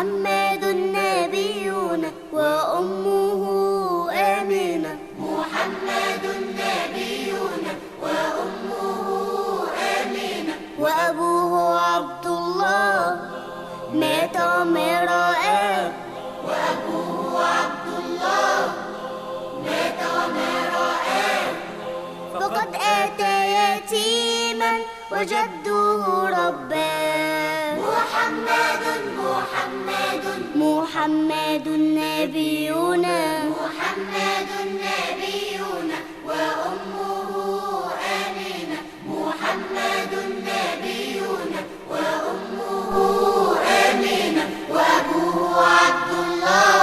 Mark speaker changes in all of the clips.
Speaker 1: محمد نبينا وأمه آمنة. محمد نبينا وأمه آمنة. وأبوه عبد الله مات ومرآه. وأبوه عبد الله مات ومرآه. فقد أتى يتيما وجده رباه. محمد نبينا. محمد نبينا وأمه آمنة. محمد نبينا وأمه آمنة. وأبوه عبد الله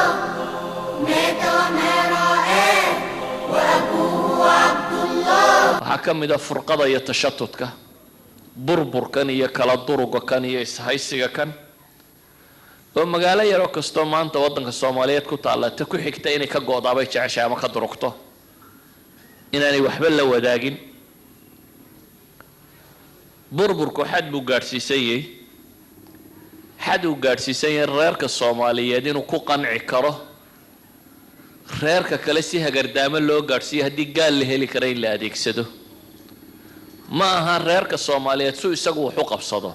Speaker 1: مات وما رآه. وأبوه عبد الله.
Speaker 2: حكم فرقضة يتشتتك بربر كان يكلا درق كان يسهيسك كان ومقالة يروك استوما أنت وطنك الصوماليات كنت على تكو حكتين كقوضا بيش عشاء ما كدرقته إنني وحبل لو وداقين بربركو حد بقارسيسي حد بقارسيسي ريرك الصوماليات إنو كو قنع كره ريرك كالسيها قرداما لو قارسيها دي قال لي هلي كرين لا ديك سدو ما ها ريرك الصوماليات سو يساقو حقب صدو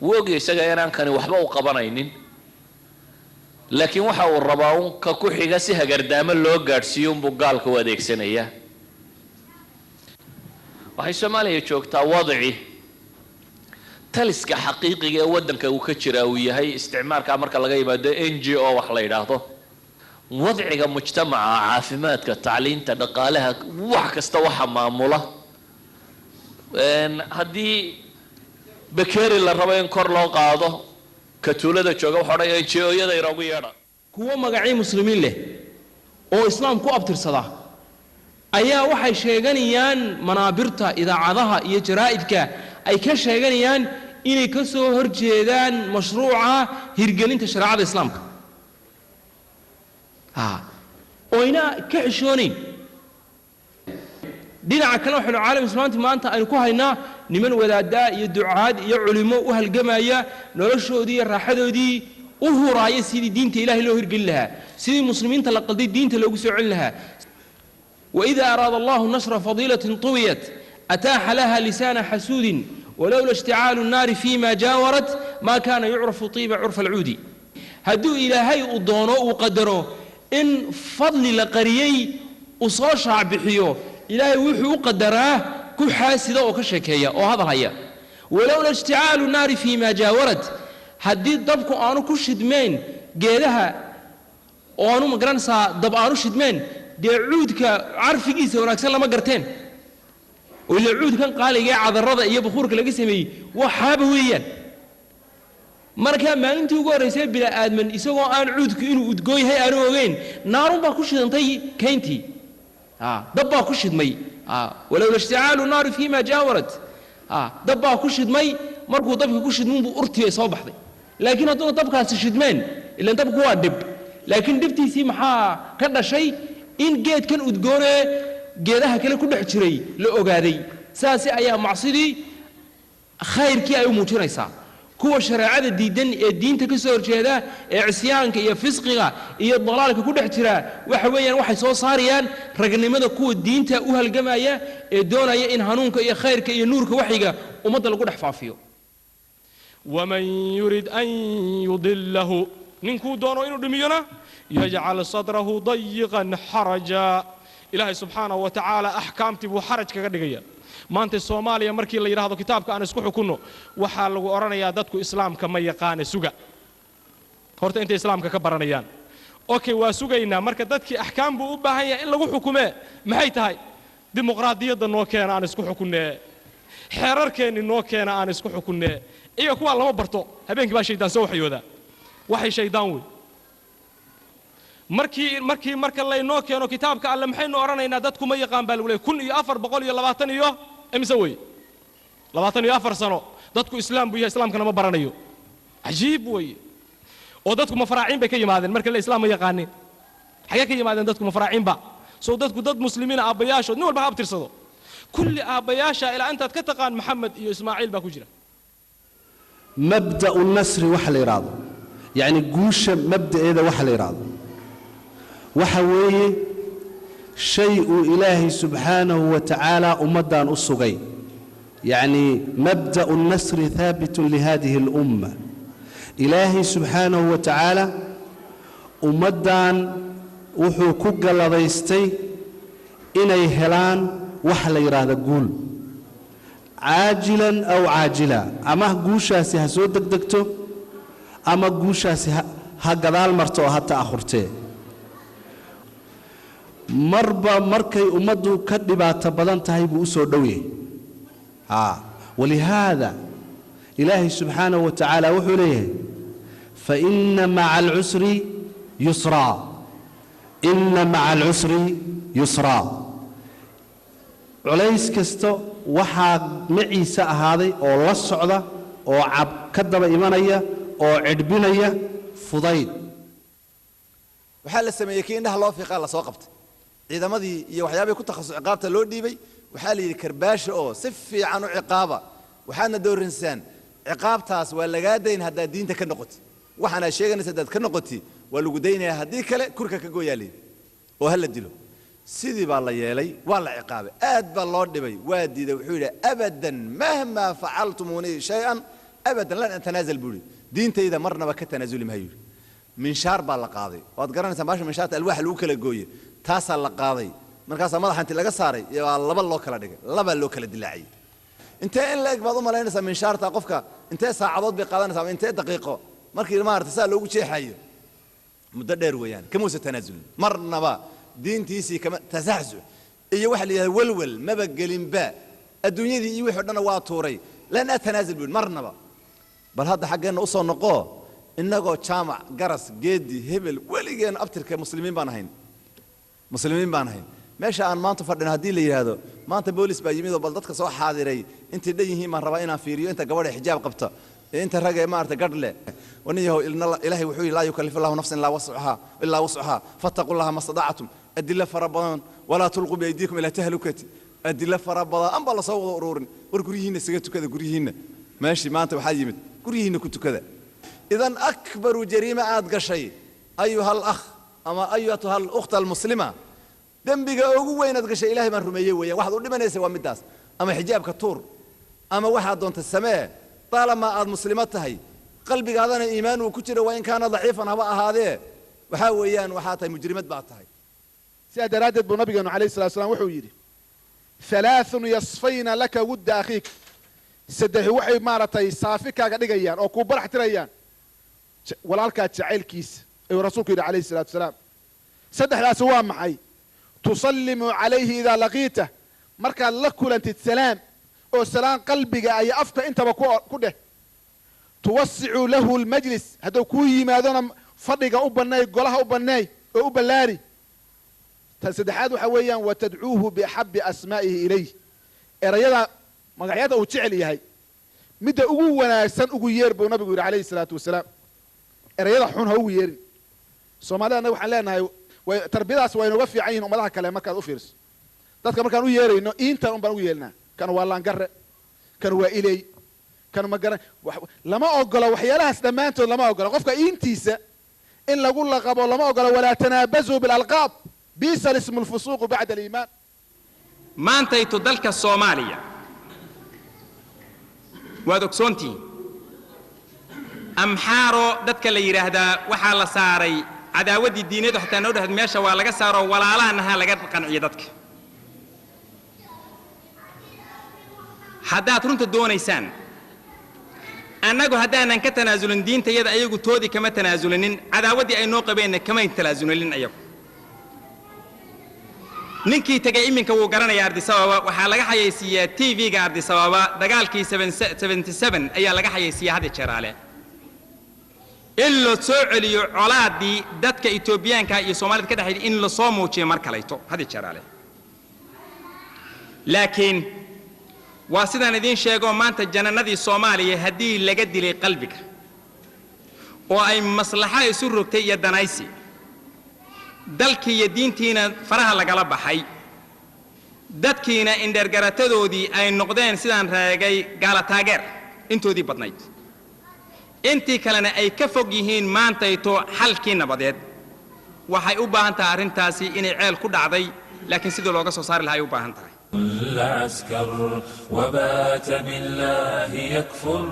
Speaker 2: ووجي سجى إيران كانوا وحبوا قبرينين لكن وحوا الرباون ككوحي جسها قردام اللو قارسيون بقال كواديك سنية وهي سمالي يشوك تواضعي تلسك حقيقي ودن كوكتشراوية هي استعمار كامر كلاجي بده NGO وحليراته وضعي كمجتمع عافمات كتعليم تنقالها وح كستوحى معمولة إن هدي بكير اللي ربين كور لو قاضه كتولة جوجا وحرية إنشاء يدا يراوي يدا
Speaker 3: كوا مجاعي مسلمين له أو إسلام كوا أبتر صدا أيها وحي شيغانيان منابرتا إذا عضها يجرائدك أي كشيغانيان إني كسو هرجيدان مشروعة هرجلين تشريع الإسلام وهنا كعشونين دينا كلام حلو عالم إسلامي ما أنت أنا كوهينا نمن ودادا يدعاد يعلموا وهالجماعة نرشوا دي الراحة دي وهو رأي سيد دين تإله له يرجل لها سيد المسلمين تلقى دين تلقوا سعل لها وإذا أراد الله نشر فضيلة طويت أتاح لها لسان حسود ولولا اشتعال النار فيما جاورت ما كان يعرف طيب عرف العود هدو إلهي أضانوا وقدروا إن فضل لقريي وصاشع بحيو إلهي وحو قدراه كحاسدة وكشكية وهذا هي ولولا اشتعال النار فيما جاورت هديد دبكو آنو كشدمين قيدها وآنو مقرانسا دب آنو شدمين دي عودك عارفي قيسة وناكسان لما قرتين واللي عود كان قال إياه عذرادة إياه بخورك لقسمي وحابويا marka maalintii ugu horeysay bila aadman isagoo aan cuudku inuu udgooy hay aan ogeyn naarun baa ku shidantay kayntii dab baa ku shidmay walaw ishtaalu naar fi ma jaawarat dab baa ku shidmay markuu dabka ku shidmuu buu urtiyay soo baxday laakiin hadduu dabkaasi shidmeen ilaa dabku waa dib laakiin dibtiisii maxaa ka dhashay in geedkan udgoone geedaha kale ku dhex jiray la ogaaday saasi ayaa macsidii khayrkii ay u muujinaysaa kuwa shariicada diidan ee diinta ka soo horjeeda ee cisyaanka iyo fisqiga iyo dalaalka ku dhex jira waxa weeyaan waxay soo saarayaan ragnimada kuwa diinta u halgamaya ee doonaya in hanuunka iyo khayrka iyo nuurka waxiga ummadda lagu dhex faafiyo
Speaker 4: ومن يريد أن يضله ننكو دونو إنو دمينا يجعل صدره ضيقا حرجا إلهي سبحانه وتعالى أحكام تبو حرج كغدغيا maanta Soomaaliya markii la yiraahdo kitaabka aan isku xukunno waxa lagu oranayaa dadku islaamka ma yaqaan suga horta inta islaamka ka baranayaan okay waa sugaynaa marka dadkii ahkaam buu u baahan yahay in lagu xukume maxay tahay dimuqraadiyadda noo keena aan isku xukunne xeerarkeeni noo keena aan isku xukunne iyo kuwa lama barto habeenkii baa shaydaan soo waxyooda waxay shaydaan weey marka la inoo keeno kitaabka alle maxaynu oranaynaa dadku ma yaqaan baa lagu leeyahay 1420 iyo امسى وي لباتن يا فرسانو دتكو اسلام بو اسلام كان ما برانيو عجيب وي او دتكو مفراعين باي كيمادن marka la islaam yaqaanin xaga ka yimaadeen dadku mafraacin ba soo dadku dad muslimiin aabayaasho nin walba abtirsado kulli aabayaasha ila intaad ka taqaan maxamed iyo ismaaciil ba ku jira
Speaker 5: مبدأ النصر وحل إرادة يعني قوش مبدأ إذا وحل إراد وحوي شيء إلهي سبحانه وتعالى أمدان الصغي يعني مبدأ النصر ثابت لهذه الأمة إلهي سبحانه وتعالى أمدان وحكوك لضيستي إني هلان وحل إراد قول عاجلا أو عاجلا أما قوشاسي هسود دكتو أما قوشاسي هقدال مرتو حتى أخرتي مربا مركي أمدو كدبات بدن تهيب أسو دويه ولهذا إلهي سبحانه وتعالى وحليه فإن مع العسر يسرا إن مع العسر يسرا عليس كستو waxaa maciisa ahaaday oo la socda oo cab ka daba imanaya oo cidbinaya fudayd
Speaker 6: waxa la sameeyay kii indhaha loo fiiqaa la soo qabtay ciidamadii iyo waxyaabay ku takhasus ciqaabta loo dhiibay waxa la yiri karbaasho oo si fiican u ciqaaba waxaana doorinsan ciqaabtaas waa laga deyn hadaa diinta ka noqotay waxana sheeganaysa dad ka noqotay waa lagu deynayaa hadii kale kurka ka gooyaalay oo hal dilo sidii baa la yeelay waa la ciqaabay aad baa loo dhibay waa diiday wuxuu yiri abadan mahma fa'altumuni shay'an abadan lan antanazal buri diintayda marnaba ka tanaazuli ma hayir min shaar baa la qaaday waad garanaysaa baasha min shaarta alwaax lagu kala gooyay taasa la qaaday markaas madaxa intii laga saaray iyo laba loo kala dhigay laba loo kala dilaacay intee in la egbaad u malaynaysaa min shaarta qofka intee saacadood bay qaadanaysaa intee daqiiqo markii maartay saa loogu jeexayo muddo dheer weeyaan kamuusa tanaazul marnaba diintiisii kama tasaxsu iyo waxa la yiraahdo walwal maba gelin ba adduunyadii iyo wixii dhan waa tuuray lan atanaazil bil marnaba bal hadda xageena u soo noqo inagoo jaamac garas geedi hebel waligeen abtirka muslimiin baan ahayn meesha aan maanta fadhina hadii la yiraahdo maanta boolis baa yimid oo bal dadka soo xaadiray intii dhayihiin ma raba inaan fiiriyo inta gabadha xijaab qabta inta ragay maarta gadle waniyo ilaahi wuxuu la yukallifu Allahu nafsan illa wus'aha fattaqullaha mastada'tum adilla farabadan wala tulqu bi aydikum ila tahlukati adilla farabadan am balla soo wada ururin war gurihiina isaga tukada gurihiina maashi maanta waxa yimid gurihiina ku tukada idan akbaru jarima aad gashay ayuha al-akh ama ayatuha al-ukhta al-muslima dambiga ugu weyn aad gashay ilaahi baan rumeeyay weeyaan waxaad u dhimanaysaa waa midaas ama xijaabka tuur ama waxa doonta samee طالما aad muslimad tahay qalbigaadana iimaan uu ku jiro waa in kaana dhaifan haba ahaadee waxa weeyaan waxa tahay mujrimad baa tahay
Speaker 7: sida daraadad buu nabigeenu kaleey salaatu salaam wuxuu yiri thalathun yasfayna laka wudda akhik saddex waxay maaratay saafikaga dhigayaan oo ku barax tirayaan walaalka jaceelkiisa ay rasuulku yiri kaleey salaatu salaam saddexdaas waa maxay tusallimu alayhi idha laqita marka la kulantid salaam oo salaan qalbiga ay afka intaba ku dheh tuwasi'u lahu almajlis haduu ku yimaadona fadhiga u banay golaha u banay oo u balaari tasadexaad waxa weeyaan wa tad'uuhu bi habbi asmaa'ihi ilay erayada magacyada uu jecel yahay midda ugu wanaagsan ugu yeer buu nabigu yiri kaleey salaatu wasalaam erayada xun ha ugu yeerin Soomaalida waxaan leenahay way tarbiyadaas way nooga fiican yihiin ummadaha kale markaad u fiirso dadka markaan u yeerayno inta baan ugu yeelnaa kan waa laangarre kan waa ilay kan ma garan lama ogola waxyaalahaas dhamaantood lama ogola qofka intiisa in lagu laqabo lama ogola wala tanaabazu bil alqab bisal ism al fusuq ba'da al iman
Speaker 8: maantaytu dalka Soomaaliya waad ogsoontii amxaaro dadka la yiraahdaa waxa la saaray cadaawadii diineed xataa noo dhaxad meesha waa laga saaro walaalahana laga qanciyo dadka haddaad runta doonaysaan annagu haddaanan ka tanaasulin diintayada ayagu toodi kama tanaasulinin cadaawadii ay noo qabeen kama tanaasulinin ayagu ninkii tagay iminka wuu garanayaa Addis Ababa waxa laga xayeysiyaa TV-ga Addis Ababa dagaalkii 77 ayaa laga xayeysiyaa hadda jaraale ilaa soo celiyo colaadii dadka Itoobiyaanka iyo Soomaalida ka dhaxay in la soo muujiyo mar kaleeto hadda jaraale laakiin waa sidaan idin sheego maanta jananadii Soomaaliya hadii laga dilay qalbiga oo ay maslaxa isu rogtay iyo danaysi dalkii iyo diintiina faraha lagala baxay dadkiina indhergaratadoodii ay noqdeen sidaan raagay gaala taageer intoodii badnayd intii kalena ay ka fog yihiin maantayto xalkii nabadeed waxay u baahan tahay arrintaasi inay ceel ku dhacday laakiin sidoo looga soo saari lahaa ay u baahan tahay
Speaker 9: العسكر وبات بالله يكفر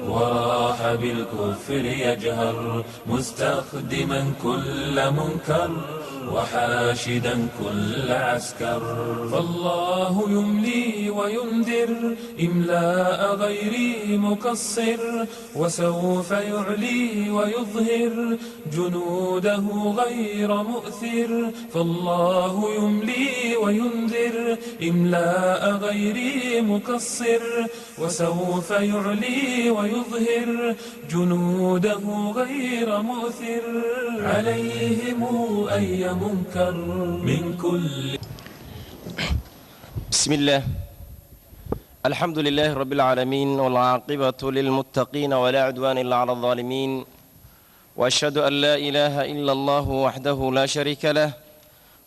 Speaker 9: وراح بالكفر يجهر مستخدما كل منكر وحاشدا كل عسكر فالله يملي وينذر إملاء غير مقصر وسوف يعلي ويظهر جنوده غير مؤثر فالله يملي وينذر إملاء غير مقصر وسوف يعلي ويظهر جنوده غير مؤثر عليهم أي منكر من كل.
Speaker 10: بسم الله الحمد لله رب العالمين والعاقبة للمتقين ولا عدوان إلا على الظالمين وأشهد أن لا إله إلا الله وحده لا شريك له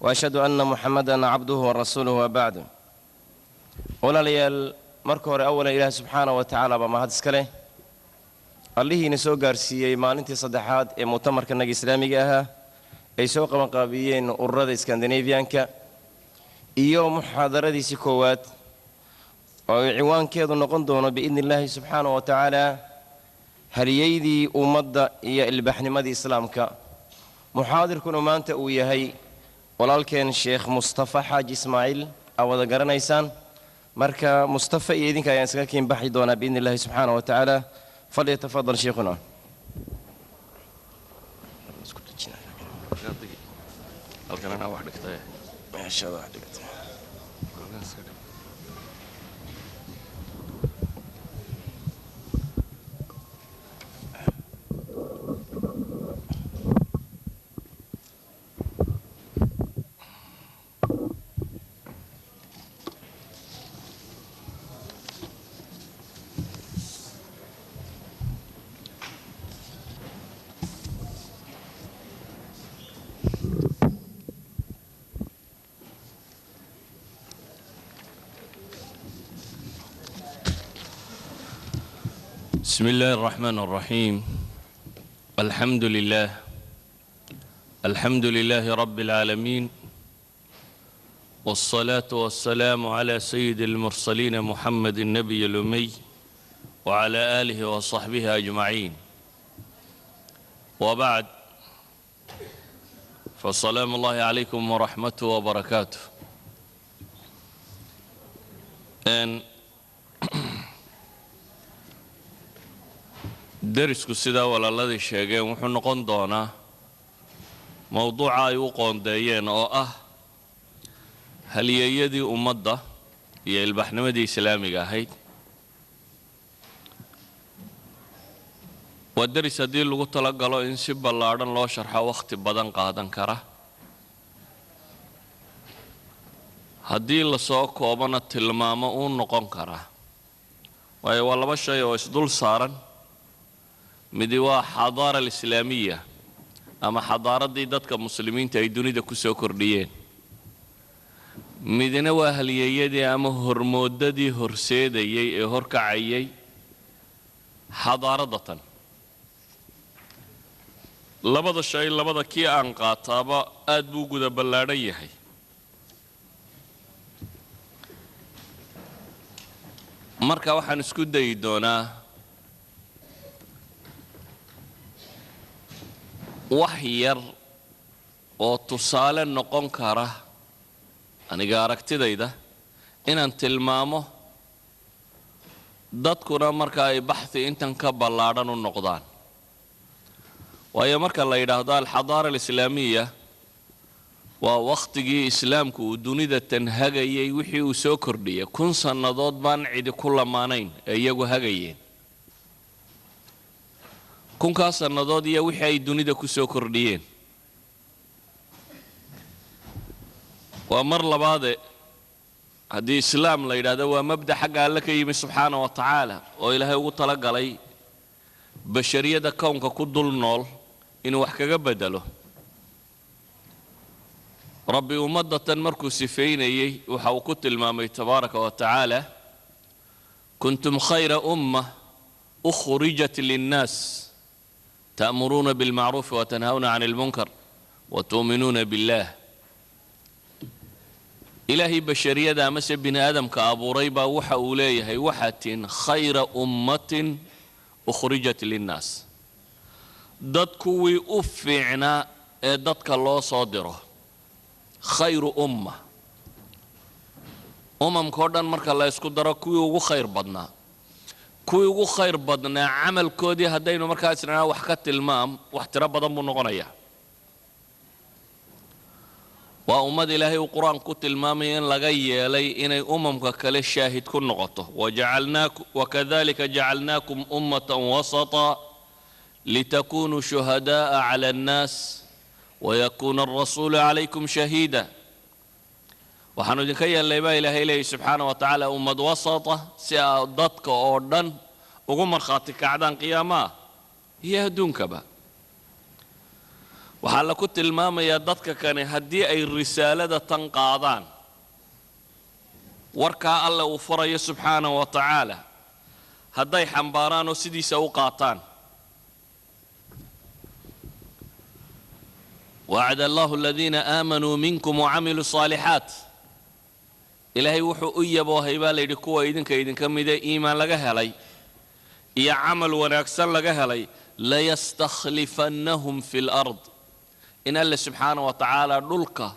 Speaker 10: وأشهد أن محمدا عبده ورسوله وبعد. ولا ليال مركور أولا إله سبحانه وتعالى بما هذا سكله الله نسوع قارسية مالنتي صدحات مؤتمر كنا إسلامي جاها أي سوق مقابيين أوراد إسكندنافيانكا يوم محاضرة دي سكوات وعنوان كذا نقندون بإذن الله سبحانه وتعالى هل يدي أمض يا البحن مدي إسلامك محاضر كنا ما أنت وياهي ولكن الشيخ مصطفى حاج إسماعيل أو ذا قرن إنسان مركا مصطفى يدين كأن سكين بحي دونا بإذن الله سبحانه وتعالى فليتفضل شيخنا.
Speaker 2: الكلام واحد كتير
Speaker 10: ما شاء الله واحد كتير.
Speaker 2: بسم الله الرحمن الرحيم. الحمد لله رب العالمين والصلاة والسلام على سيد المرسلين محمد النبي الأمي وعلى آله وصحبه أجمعين وبعد فالسلام الله عليكم ورحمته وبركاته. darisku sidaa walaaladii sheegeen wuxuu noqon doonaa mowduuca ay u qoondeeyeen oo ah halyeeyadii ummadda iyo ilbaxnimadii islaamiga ahayd. waa daris haddii lagu talagalo in si ballaadhan loo sharxo wakhti badan qaadan kara, haddii lasoo koobana tilmaamo uu noqon karaa, waayo waa laba shay oo isdul saaran. midi waa xadaara alislaamiya ama xadaaradii dadka muslimiinta ay dunida ku soo kordhiyeen, midna waa halyeeyadii ama hormoodadii horseedayay ee horkacayay xadaaradatan. labada shay labada kii aan qaataaba aad buu guda ballaadhan yahay. marka waxaan isku dayi doonaa wax yar oo tusaale noqon kara aniga aragtidayda inaan tilmaamo, dadkuna marka ay baxthi intan ka ballaadhan u noqdaan. waayo marka la yidhaahdo alxadaara alislaamiya waa wakhtigii islaamku uu dunida tan hagayay wixii uu soo kordhiyay. 1000 sannadood baan cidi ku lamaanayn ee iyagu hagayeen. 1000 sannadood iyo wixii ay dunida ku soo kordhiyeen. waa mar labaade haddii islaam la yidhaahdo waa mabda xagga alle ka yimi subxaana wa tacaala oo ilaahay ugu talagalay bashariyada kownka ku dul nool inuu wax kaga bedelo. rabbi ummadatan markuu sifeynayay waxa uu ku tilmaamay tabaaraka wa tacaala kuntum khayra umma أخرجت للناس تأمرون بالمعروف وتنهون عن المنكر وتؤمنون بالله. إلهي بشرية أمس بني آدم كأبو ريبا وحا أوليه وحة خير أمة أخرجت للناس. دادكوي أفعنا دادك الله صادره خير أمة. كوردان مركا الله يسكو دراكوي وخير بدنا kuwii ugu khayr badnaa camalkoodii haddaynu markaas inaa wax ka tilmaam wax tiro badan buu noqonayaa. waa ummad ilaahay uu qur-aan ku tilmaamaya in laga yeelay inay umamka kale shaahid ku noqoto. wakadalika jacalnaakum ummatan wasata litakunuu shuhada'a cala annaas wayakuuna alrasuulu calaykum shahiida. waxaanu idinka yeelnay baa ilaahay leeyahy subxaana wa tacaala ummad wasata si aad dadka oo dhan ugu markhaati kacdaan qiyaamaha iyo adduunkaba. waxaa la ku tilmaamayaa dadka kane haddii ay risaalada tan qaadaan warkaa alle uu farayo subxaana wa tacaala hadday xambaaraan oo sidiisa u qaataan. wacada allahu aladiina aamanuu minkum wacamiluu الصaalixaat. ilaahay wuxuu u yaboohay baa layidhi kuwa idinka mida iimaan laga helay iyo camal wanaagsan laga helay layastakhlifannahum fi lard. in alle subxaana wa tacaala dhulka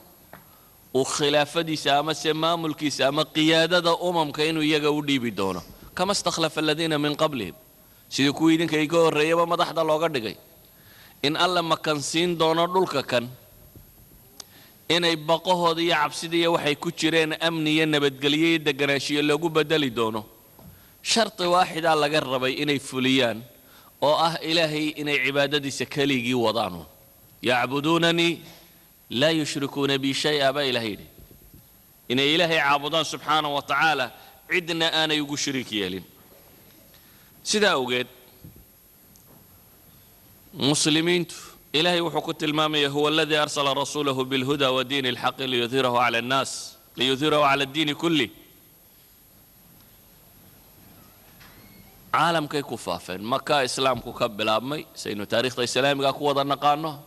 Speaker 2: uu khilaafadiisa ama se maamulkiisa ama qiyaadada umamka inuu iyaga u dhiibi doono kama istakhlafa aladiina min qablihim. sidii kuwii idinka iga horreeyaba madaxda looga dhigay in alle makansiin doono dhulka kan inay baqahooda iyo cabsida iyo waxay ku jireen amni iyo nabadgelyo iyo deganaanshiyo loogu bedeli doono. sharti waaxidaa laga rabay inay fuliyaan oo ah ilaahay inay cibaadadiisa keligii wadaan. yacbuduunanii laa yushrikuuna bi shay-a baa ilahay yidhi inay ilaahay caabudaan subxaana wa tacaala cidna aanay ugu shariik yeelin. sidaa awgeed muslimiintu إلهي وحكو التلمامية هو الذي أرسل رسوله بالهدى ودين الحق ليظهره على الناس ليظهره على الدين كله. عالم كي كفافين مكة إسلام كقبل أمي سينو تاريخ الإسلام كاكو وضع نقانه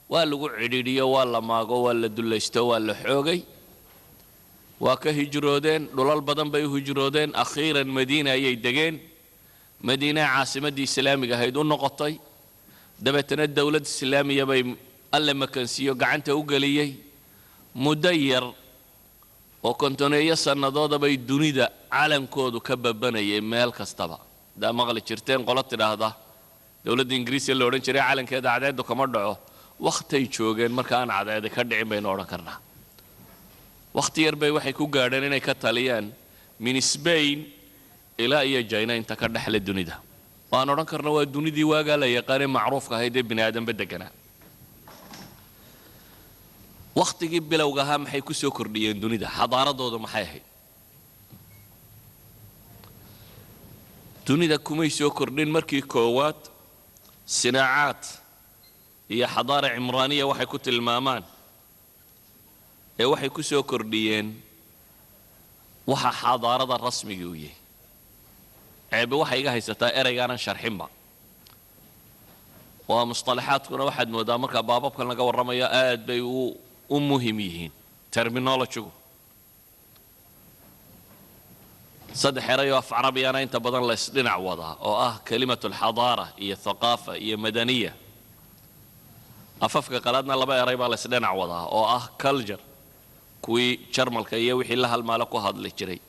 Speaker 2: ولا عديدية ولا ماغو ولا دلشتو ولا حوغي وكهجرودين دولال بدن بيو هجرودين أخيرا مدينة يدقين مدينة عاصمة دي إسلامي هيدون نقطي dabeetana dawlad islaamiya bay alle makansiyo gacanta u galiyay muddo yar oo kontoneeyo sannadooda bay dunida calankoodu ka babanayeen meel kastaba. daa maqli jirteen qolo tidhaahda dawladda ingiriisiya la odhan jiray calankeeda cadceeddu kama dhaco wakhtay joogeen marka aan cadceedi ka dhicin baynu odhan karnaa. wakhti yar bay waxay ku gaadheen inay ka taliyaan min Spain ilaa iyo China inta ka dhexle dunida. waan odhan karna waa dunidii waagaa la yaqaanay macruufka ahayd ee bini aadanba deganaa. wakhtigii bilowga ahaa maxay ku soo kordhiyeen dunida? xadaaradoodu maxay ahayd? dunida kumay soo kordhin markii koowaad sinaacaad iyo xadaara cimraaniya waxay ku tilmaamaan ee waxay ku soo kordhiyeen waxa xadaarada rasmigii u yahay. ceebe waxay iga haysataa ereygaanan sharxinba. waa musطalaxaadkuna waxaad moodaa markaa baababkan laga warramayo aad bay u muhim yihiin terminologygu. saddex erayoo af carabiyana inta badan la isdhinac wadaa oo ah kalimatu alxadaara iyo thaqaafa iyo madaniya. afafka qalaadna laba eray baa la isdhinac wadaa oo ah culture kuwii jarmalka iyo wixii la halmaalo ku hadli jiray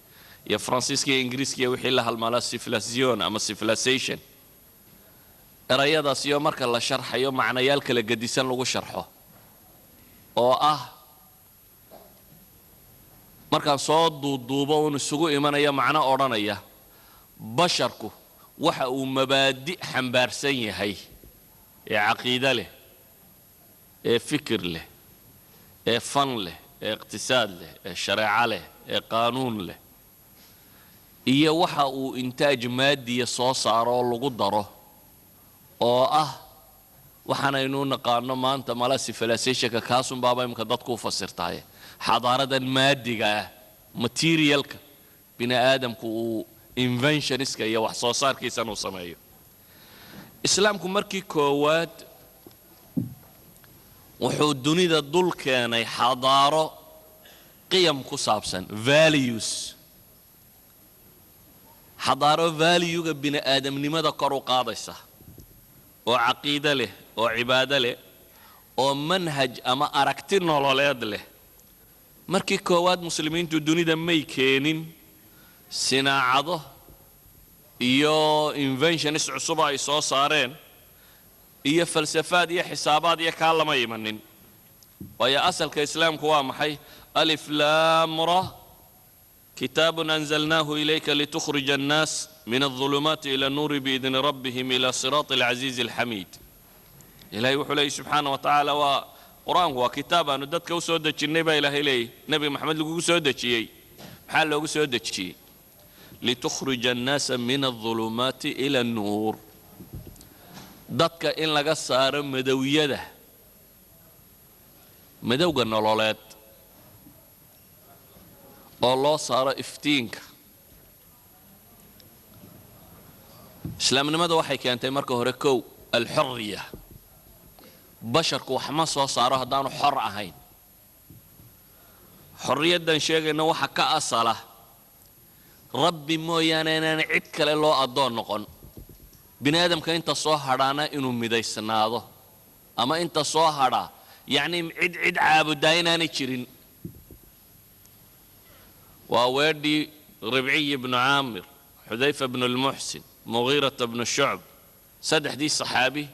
Speaker 2: iyo faransiiska iyo ingiriiska iyo wixii la halmaala civilization ama civilization. erayadaas iyo marka la sharxayo macnayaal kala gedisan lagu sharxo oo ah markaan soo duuduubo uun isugu imanaya macno odhanaya basharku waxa uu mabaadi' xambaarsan yahay ee caqiide leh ee fikir leh ee fan leh ee iqtisaad leh ee shareeco leh ee qaanuun leh iyo waxa uu intaaj maadiya soo saaro oo lagu daro oo ah waxaanaynu naqaano maanta mala civilizationka kaasun baaba imka dadku u fasirtaaye xadaaradan maadiga ah materialka bini aadamku uu inventioniska iyo wax soo saarkiisan uu sameeyo. islaamku markii koowaad wuxuu dunida dul keenay xadaaro qiyam ku saabsan values xadaaro valuega bini aadamnimada kor u qaadaysa oo caqiido leh oo cibaado leh oo manhaj ama aragti nololeed leh markii koowaad muslimiintu dunida may keenin sinaacado iyo inventions cusub ay soo saareen iyo falsafaad iyo xisaabaad iyo kaa lama imanin waayo asalka islaamku waa maxay alif laam ra كتاب أنزلناه إليك لتخرج الناس من الظلمات إلى النور بإذن ربهم إلى صراط العزيز الحميد إلهي وحلي سبحانه وتعالى وقرآن هو كتاب أن دتك وسودة النبي إلهي لي نبي محمد لقو سودة شيء محل لقو سودة شيء لتخرج الناس من الظلمات إلى النور دتك إن لقى صار مدوية مدوغ النولولات oo loo saaro iftiinka islaamnimada waxay keentay marka hore kow alxurriya basharku wax ma soo saaro haddaanu xor ahayn xorriyaddan sheegayna waxa ka asala rabbi mooyaane inaan cid kale loo addoon noqon bini aadamka inta soo hadhaana inuu midaysnaado ama inta soo hadhaa yacni cid caabudaa inaanay jirin ووادي ربعي بن عامر حذيفة بن المحسن مغيرة بن الشعب سدح دي صحابي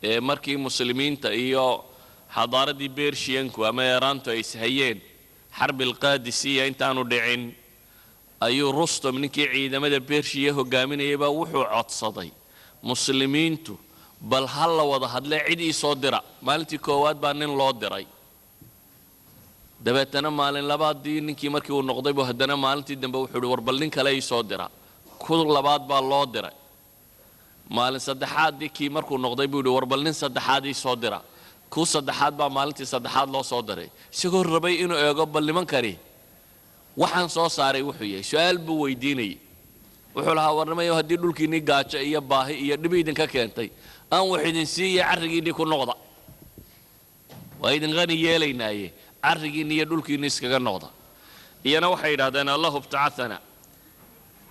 Speaker 2: مركي مسلمين تأيو حضارة دي بيرشينكو أما يرانتو يسهيين حرب القادسية انتانو دعين أيو رستو منكي عيدا مدى بيرشيه قامين يبا وحو عطصدي مسلمين تو بل هلا وضحد لي عيدي صدرا مالتي كواد بانين لو دراي dabeetana maalin labaadii ninkii markii uu noqday buu haddana maalintii dambe wuxuu yidhi war bal nin kale ii soo dira ku labaad baa loo diray maalin saddexaadii kii markuu noqday buu yidhi war bal nin saddexaad ii soo dira ku saddexaad baa maalintii saddexaad loo soo diray isagoo rabay inuu eego bal nimankani waxaan soo saaray wuxuu yahay su-aal buu weydiinayay wuxuu lahaa warnamayo haddii dhulkiinnii gaajo iyo baahi iyo dhib idinka keentay aan wax idin siiya carrigiinnii ku noqda waa idin qani yeelaynaaye carrigiinni iyo dhulkiinni iskaga noqda iyana waxay yidhahdeen allahu ibtacathana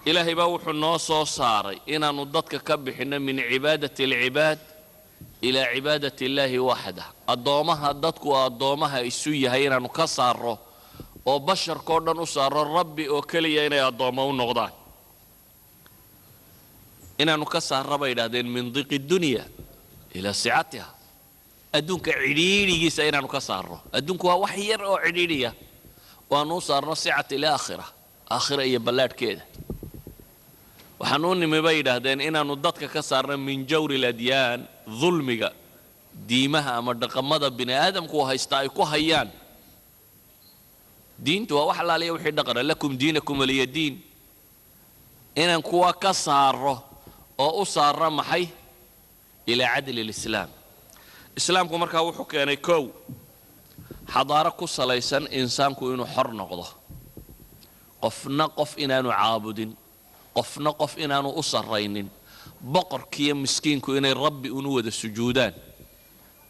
Speaker 2: ilaahay baa wuxuu noo soo saaray inaannu dadka ka bixinno min cibaadati alcibaad ilaa cibaadati illaahi waxdah addoommaha dadku addoommaha isu yahay inaannu ka saarro oo basharkao dhan u saarro rabbi oo keliya inay addoommo u noqdaan inaannu ka saarra bay yidhahdeen min diqi dunya ilaa sicatiha adduunka cidhiidhigiisa inaannu ka saarno adduunku waa wax yar oo cidhiidhiya waannu u saarno sicati ilaakhira aakhira iyo ballaadhkeeda waxaan u nimi bay yidhaahdeen inaannu dadka ka saarno min jawri aladyaan dulmiga diimaha ama dhaqamada bini aadamku haysta ay ku hayaan diintu waa wax alaaliya wixii dhaqana lakum diinakum waliya diin inaan kuwa ka saarro oo u saarno maxay ilaa cadli lislaam islaamku markaa wuxuu keenay kow xadaaro ku salaysan insaanku inuu xor noqdo qofna qof inaanu caabudin qofna qof inaanu u sarraynin boqorkiiyo miskiinku inay rabbi unu wada sujuudaan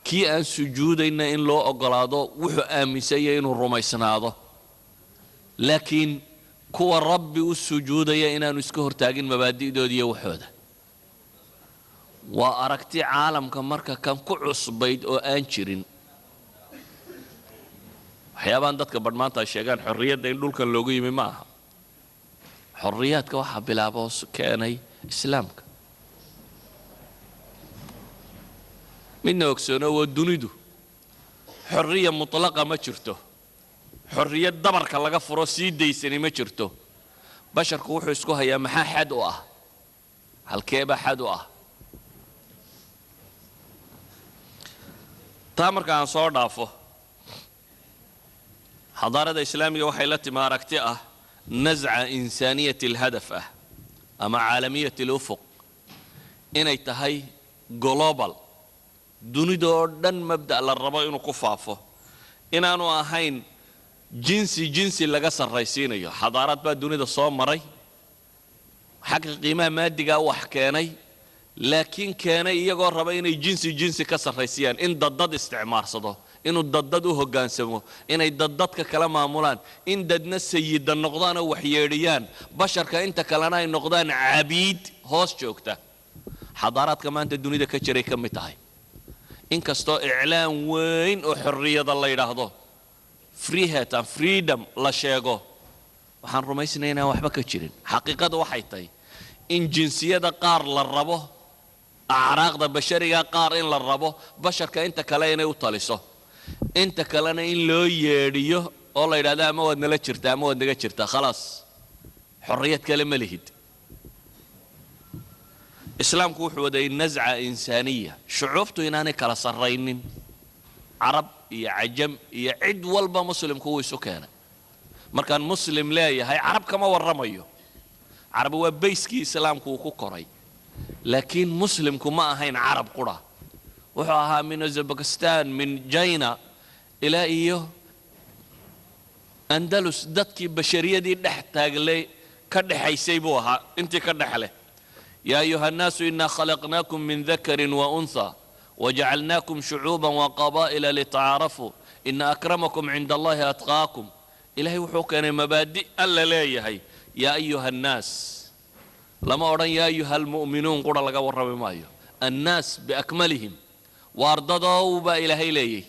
Speaker 2: kii aan sujuudayna in loo ogolaado wuxuu aaminsanya inuu rumaysnaado laakiin kuwa rabbi u sujuudaya inaanu iska hortaagin mabaadi'dooda iyo waxooda waa aragti caalamka marka kan ku cusbayd oo aan jirin waxyaabahan dadka badhmaanta ay sheegaan xorriyadda in dhulkan loogu yimi ma aha xorriyaadka waxaa bilaabo keenay islaamka midna ogsoono waa dunidu xorriya mutlaqa ma jirto xorriyad dabarka laga furo sii daysani ma jirto basharku wuxuu isku hayaa maxaa xad u ah halkeebaa xad u ah taa marka aan soo dhaafo xadaarada islaamiga waxay la timi aragti ah nasca insaaniyati alhadaf ah ama caalamiyati alufuq inay tahay global dunida oo dhan mabda' la rabo inuu ku faafo inaanu ahayn jinsi laga sarraysiinayo xadaarad baa dunida soo maray xagga qiimaha maadigaa wax keenay laakiin keenay iyagoo raba inay jinsi ka sarraysiyaan in daddad isticmaarsado inuu daddad u hoggaansamo inay daddadka kala maamulaan in dadna sayida noqdaan oo waxyeedhiyaan basharka inta kalena ay noqdaan cabiid hoos joogta xadaaraadka maanta dunida ka jiray ka mid tahay inkastoo iclaan weyn oo xorriyada la yidhaahdo freedom la sheego waxaan rumaysnay inaan waxba ka jirin xaqiiqadu waxay tahay in jinsiyada qaar la rabo acraaqda bashariga qaar in la rabo basharka inta kale inay u taliso inta kalena in loo yeedhiyo oo la yidhahdo ama waad nala jirtaa ama waad naga jirtaa khalaas xorriyad kale ma lihid islaamku wuxuu waday nasca insaaniya shucuubtu inaanay kala sarraynin carab iyo cajam iyo cid walba muslimku wuu isu keenay markaan muslim leeyahay carab kama warramayo carab waa bayskii islaamku uu ku koray laakiin muslimku ma ahayn carab qura wuxuu ahaa min uzbekistan min jayna ilaa iyo andalus dadkii bashariyadii dhex taaglay ka dhexaysay buu ahaa intii ka dhexleh يا أيها الناس إنا خلقناكم من ذكر وأنثى وجعلناكم شعوبا وقبائل لتعارفوا إن أكرمكم عند الله أتقاكم إلهي وحوكنا مبادئ ألا لا يهي يا أيها الناس لما أرى يا أيها المؤمنون قرى لك ورب مايو الناس بأكملهم وارددوا با إلهي ليه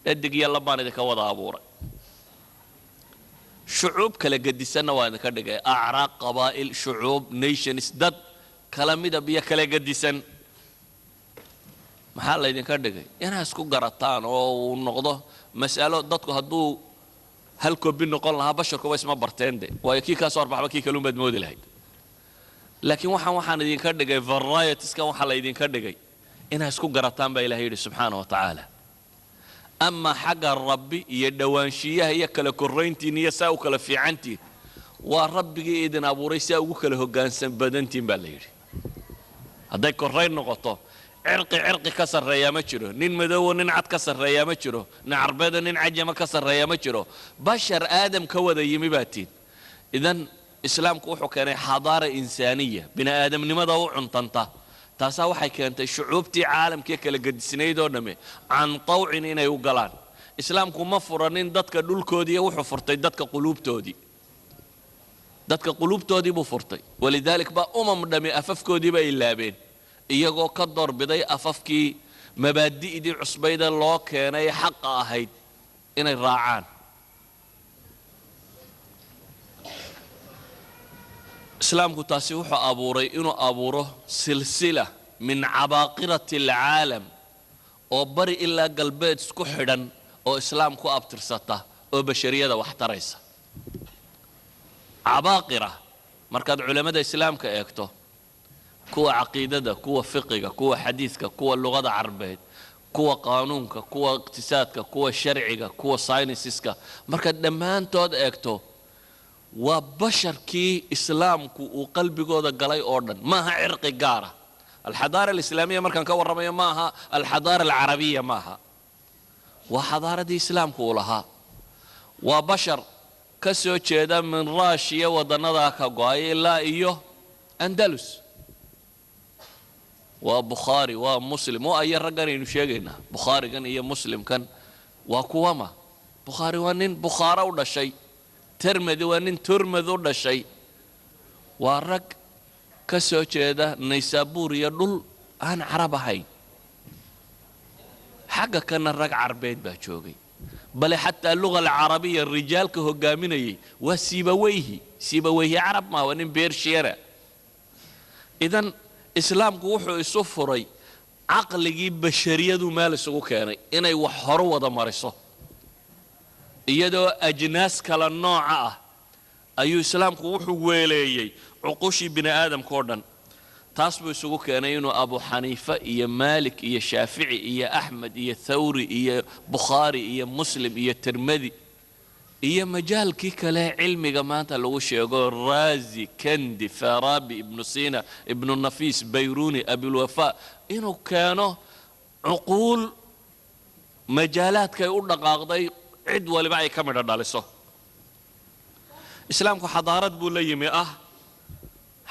Speaker 2: ادق يلا بان ذلك وضع أبورا شعوب كلا قد سنة وانا كردك أعراق قبائل شعوب نيشنز دد كلاميدا بيا كلا قد سن محل إذا كردك أنا أسكو قرطان أو نقضه مسألة دتك هدو هل كوبين نقولها بشر كويس ما برتين ده ويكي كاسور بحبا كي كلهم بدمود الهيد لكن وحنا إذا كردك فراية تسكا وحلا إذا كردك أنا أسكو قرطان بإلهي سبحانه وتعالى أما حق الرب يدوانشيه هي كلا كرينتي نية ساو كلا في عنتي والرب إذن أبو ريسا وكلا هو جانسن بدنتي بالليل هذا كرين نقطة عرقي كسر ريا مشرو نين مدو نين عد كسر ريا مشرو نعربدا نين عجمة كسر ريا مشرو بشر آدم كوذا يمي باتين إذن إسلام كوحو كان حضارة إنسانية بنا آدم نمضى وعنطنطه تاسا waxay keentay shucuubtii caalamkii kala gadisnaydoo dhame aan tawcin inay u galaan islaamku ma furanin dadka dhulkoodii wuxuu furtay dadka quluubtoodii buu furtay walidaalika ba dhame afafkoodii ba ilaabeen iyagoo ka doorbiday afafkii mabaadi'dii cusbayda loo keenay xaqa ahayd inay raacaan islaamku taasi wuxuu abuuray inuu abuuro silsila min cabaaqirati alcaalam oo bari ilaa galbeed isku xidhan oo islaam ku abtirsata oo bashariyada wax taraysa cabaaqira markaad culimada islaamka eegto kuwa caqiidada kuwa fiqiga kuwa xadiiska kuwa luqada carabeed kuwa qaanuunka kuwa iqtisaadka kuwa sharciga kuwa sayniska markaad dhammaantood eegto waa basharkii islaamku uu qalbigooda galay oo dhan maaha cirqi gaara alxadaara alislaamiya markaan ka warramayo maaha alxadaara alcarabiya maaha waa xadaaradii islaamku uu lahaa waa bashar ka soo jeeda min raashiya waddannadaa ka go-ay ilaa iyo andalus waa bukhaari waa muslim waa aya raggan aynu sheegaynaa bukhaarigan iyo muslimkan waa kuwama bukhaari waa nin bukhaara u dhashay ترمذي وأن ترمذ ولا شيء ورق كسوجة نيسابور يدل عن عرب هاي حاجة كان الرق عربيت بهجوجي بل حتى اللغة العربية الرجال كهجاميني وسيبويه عرب ما ونين بير شيرة إذن إسلام كوحو يسفري عقل يجيب بشرية مال سوق كاني إنه يوحروا ودمرسه iyadoo ajnaas kala nooca ah ayuu islaamku wuxuu weeleeyay cuqushii bini aadamka oo dhan taas buu isugu keenay inuu abu xaniifa iyo maalik iyo shaafici iyo axmed iyo thawri iyo bukhaari iyo muslim iyo tirmidi iyo majaalkii kale cilmiga maanta lagu sheego raazi kandi farabi ibnu sina ibnu nafiis bayruni abilwafa inuu keeno cuquul majaalaadkay u dhaqaaqday cid waliba ay ka midho dhaliso islaamku xadaarad buu la yimi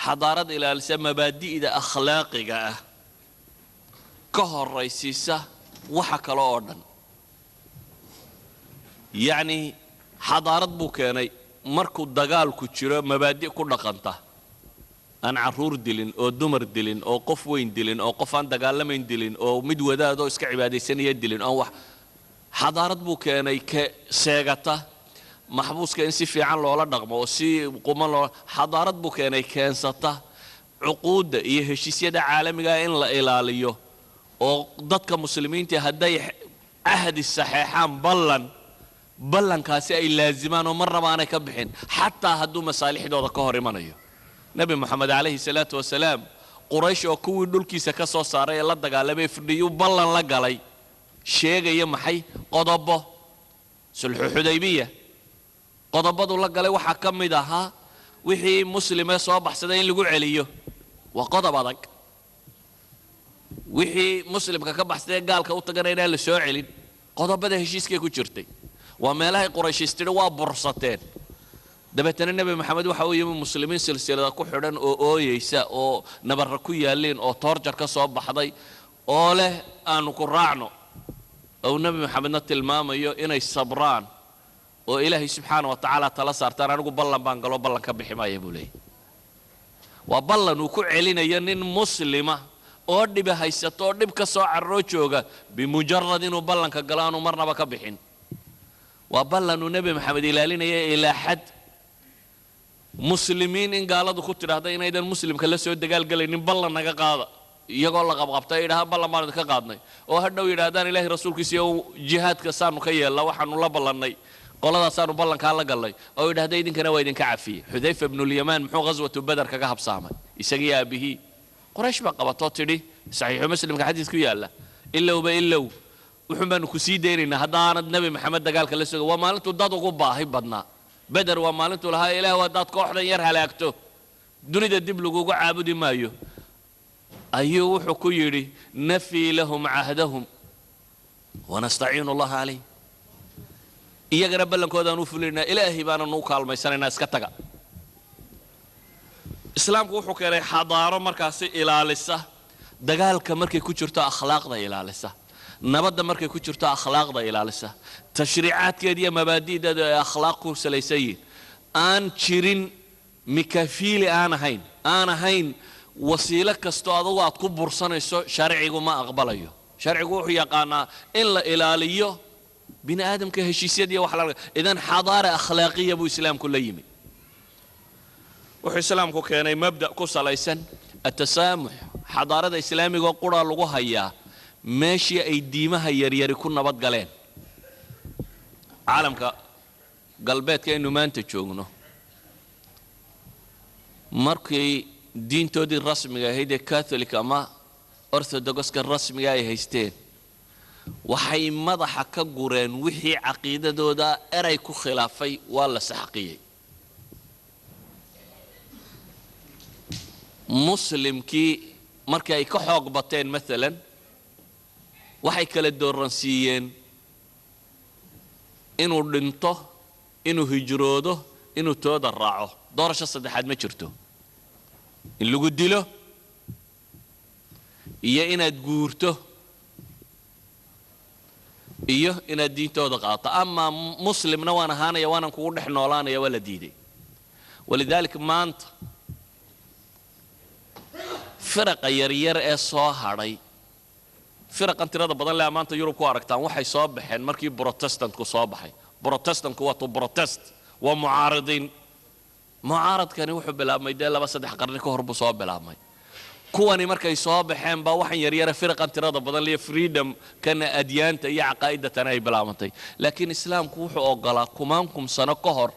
Speaker 2: xadaarad ilaalisa mabaadi'da akhlaaqiga ah ka horaysiisa waxa kale oo dhan yacni xadaarad buu keenay markuu dagaalku jiro mabaadi' ku dhaqanta aan carruur dilin oo dumar dilin oo qof weyn dilin oo qof aan dagaalamayn dilin oo mid wadaadoo iska cibaadaysanaya dilin oo wax xadaarad buu keenay ka sheegata maxbuuska in si fiican loola dhaqmo oo si quman loo xadaarad buu keenay keensata cuquudda iyo heshiisyada caalamiga in la ilaaliyo oo dadka muslimiinta hadday ahdi saxeexaan ballankaasi ay laazimaan oo marnaba aanay ka bixin xataa hadduu masaalixdooda ka hor imanayo nabi moxamed calayhi salaatu wasalaam quraysh oo kuwii dhulkiisa ka soo saaray ee la dagaalamay fidhiyuu ballan la galay sheegaya maxay qodobo sulxu xudaybiya qodobadu la galay waxaa ka mid ahaa wixii muslimee soo baxsaday in lagu celiyo waa qodob adag wixii muslimka ka baxsaday gaalka u tagana inaan la soo celin qodobada heshiiskay ku jirtay waa meelahay qurayshiistidhi waa bursateen dabeetana nebi maxamed waxa uu yimi muslimiin silsilada ku xidhan oo ooyeysa oo nabarra ku yaalliin oo toorjar ka soo baxday oo leh aanu ku raacno ou nebi maxamedna tilmaamayo inay sabraan oo ilaahay subxaana wa tacaala tala saartaan anigu ballan baan galo ballan ka bixi maaya buu leeyay waa ballan uu ku celinayo nin muslima oo dhibi haysato oo dhib ka soo carroo jooga bimujarad inuu ballanka galo aanu marnaba ka bixin waa ballan uu nebi maxamed ilaalinaya ilaa xad muslimiin in gaaladu ku tidhaahda inaydan muslimka la soo dagaalgelaynin ballan naga qaada iyagoo la qabqabtay yidhaha ballan baanu idinka qaadnay oo hadhow yidhaahdaan ilaahay rasuulkiisa iyo jihaadka saanu ka yeella waxaanu la ballannay qoladaasaanu ballankaa la gallay oo yidhahda idinkana waa idinka cafiyey xudayfa ibnulyamaan muxuu ghaswatu badar kaga habsaamay isagii aabihii qoraysh baa qabatoo tidhi saxiixu muslimka xadiis ku yaalla ilowba ilow wuxuun baanu ku sii daynaynaa haddaanad nebi maxamed dagaalka la soga waa maalintuu dad ugu baahi badnaa beder waa maalintuu lahaa ilaah haddaad kooxdan yar halaagto dunida dib lagugu caabudi maayo ayuu wuxuu ku yidhi nafii lahum cahdahum wanastaciinu allaha calayh iyagana ballankoodaanu u fulinaynaa ilaahay baananu u kaalmaysanaynaa iska taga islaamku wuxuu keenay xadaaro markaasi ilaalisa dagaalka markay ku jirto akhlaaqda ilaalisa nabadda markay ku jirto akhlaaqda ilaalisa tashriicaadkeeda iyo mabaadi'deeda ay akhlaaq ku salaysan yihiin aan jirin mikafiili aan ahayn wasiilo kastoo adugu aad ku bursanayso sharcigu ma aqbalayo sharcigu wuxuu yaqaanaa in la ilaaliyo bini aadamka heshiisyadiiyo wax la idan xadaara akhlaaqiya buu islaamku la yimi wuxuu islaamku keenay mabda' ku salaysan atasaamux xadaarada islaamiga qura lagu hayaa meeshii ay diimaha yaryari ku nabad galeen caalamka galbeedka aynu maanta joogno markii diintoodii rasmiga ahayd ee catholic ama orthodoxka rasmiga ay haysteen waxay madaxa ka gureen wixii caqiidadooda eray ku khilaafay waa la saxqiyey muslimkii markii ay ka xoog bateen maalan waxay kala dooransiiyeen inuu dhinto inuu hijroodo inuu tooda raaco doorasho saddexaad ma jirto in lagu dilo iyo inaad guurto iyo inaad diintooda qaadato amaa muslimna waan ahaanaya waanan kugu dhex noolaanaya waa la diiday walidaalika maanta firaqa yaryar ee soo hadhay firaqan tirada badan leh maanta yurub ku aragtaan waxay soo baxeen markii protestantku soo baxay protestantku waa to protest waa mucaaridiin mucaaradkani wuxuu bilaabmay dee 2-3 qarni ka hor buu soo bilaabmay kuwani markay soo baxeen baa waxaan yaryara firaqan tirada badan leh freedom kana adyaanta iyo caqaa'idatan ay bilaabantay laakiin islaamku wuxuu ogolaa kumaankum sano ka hor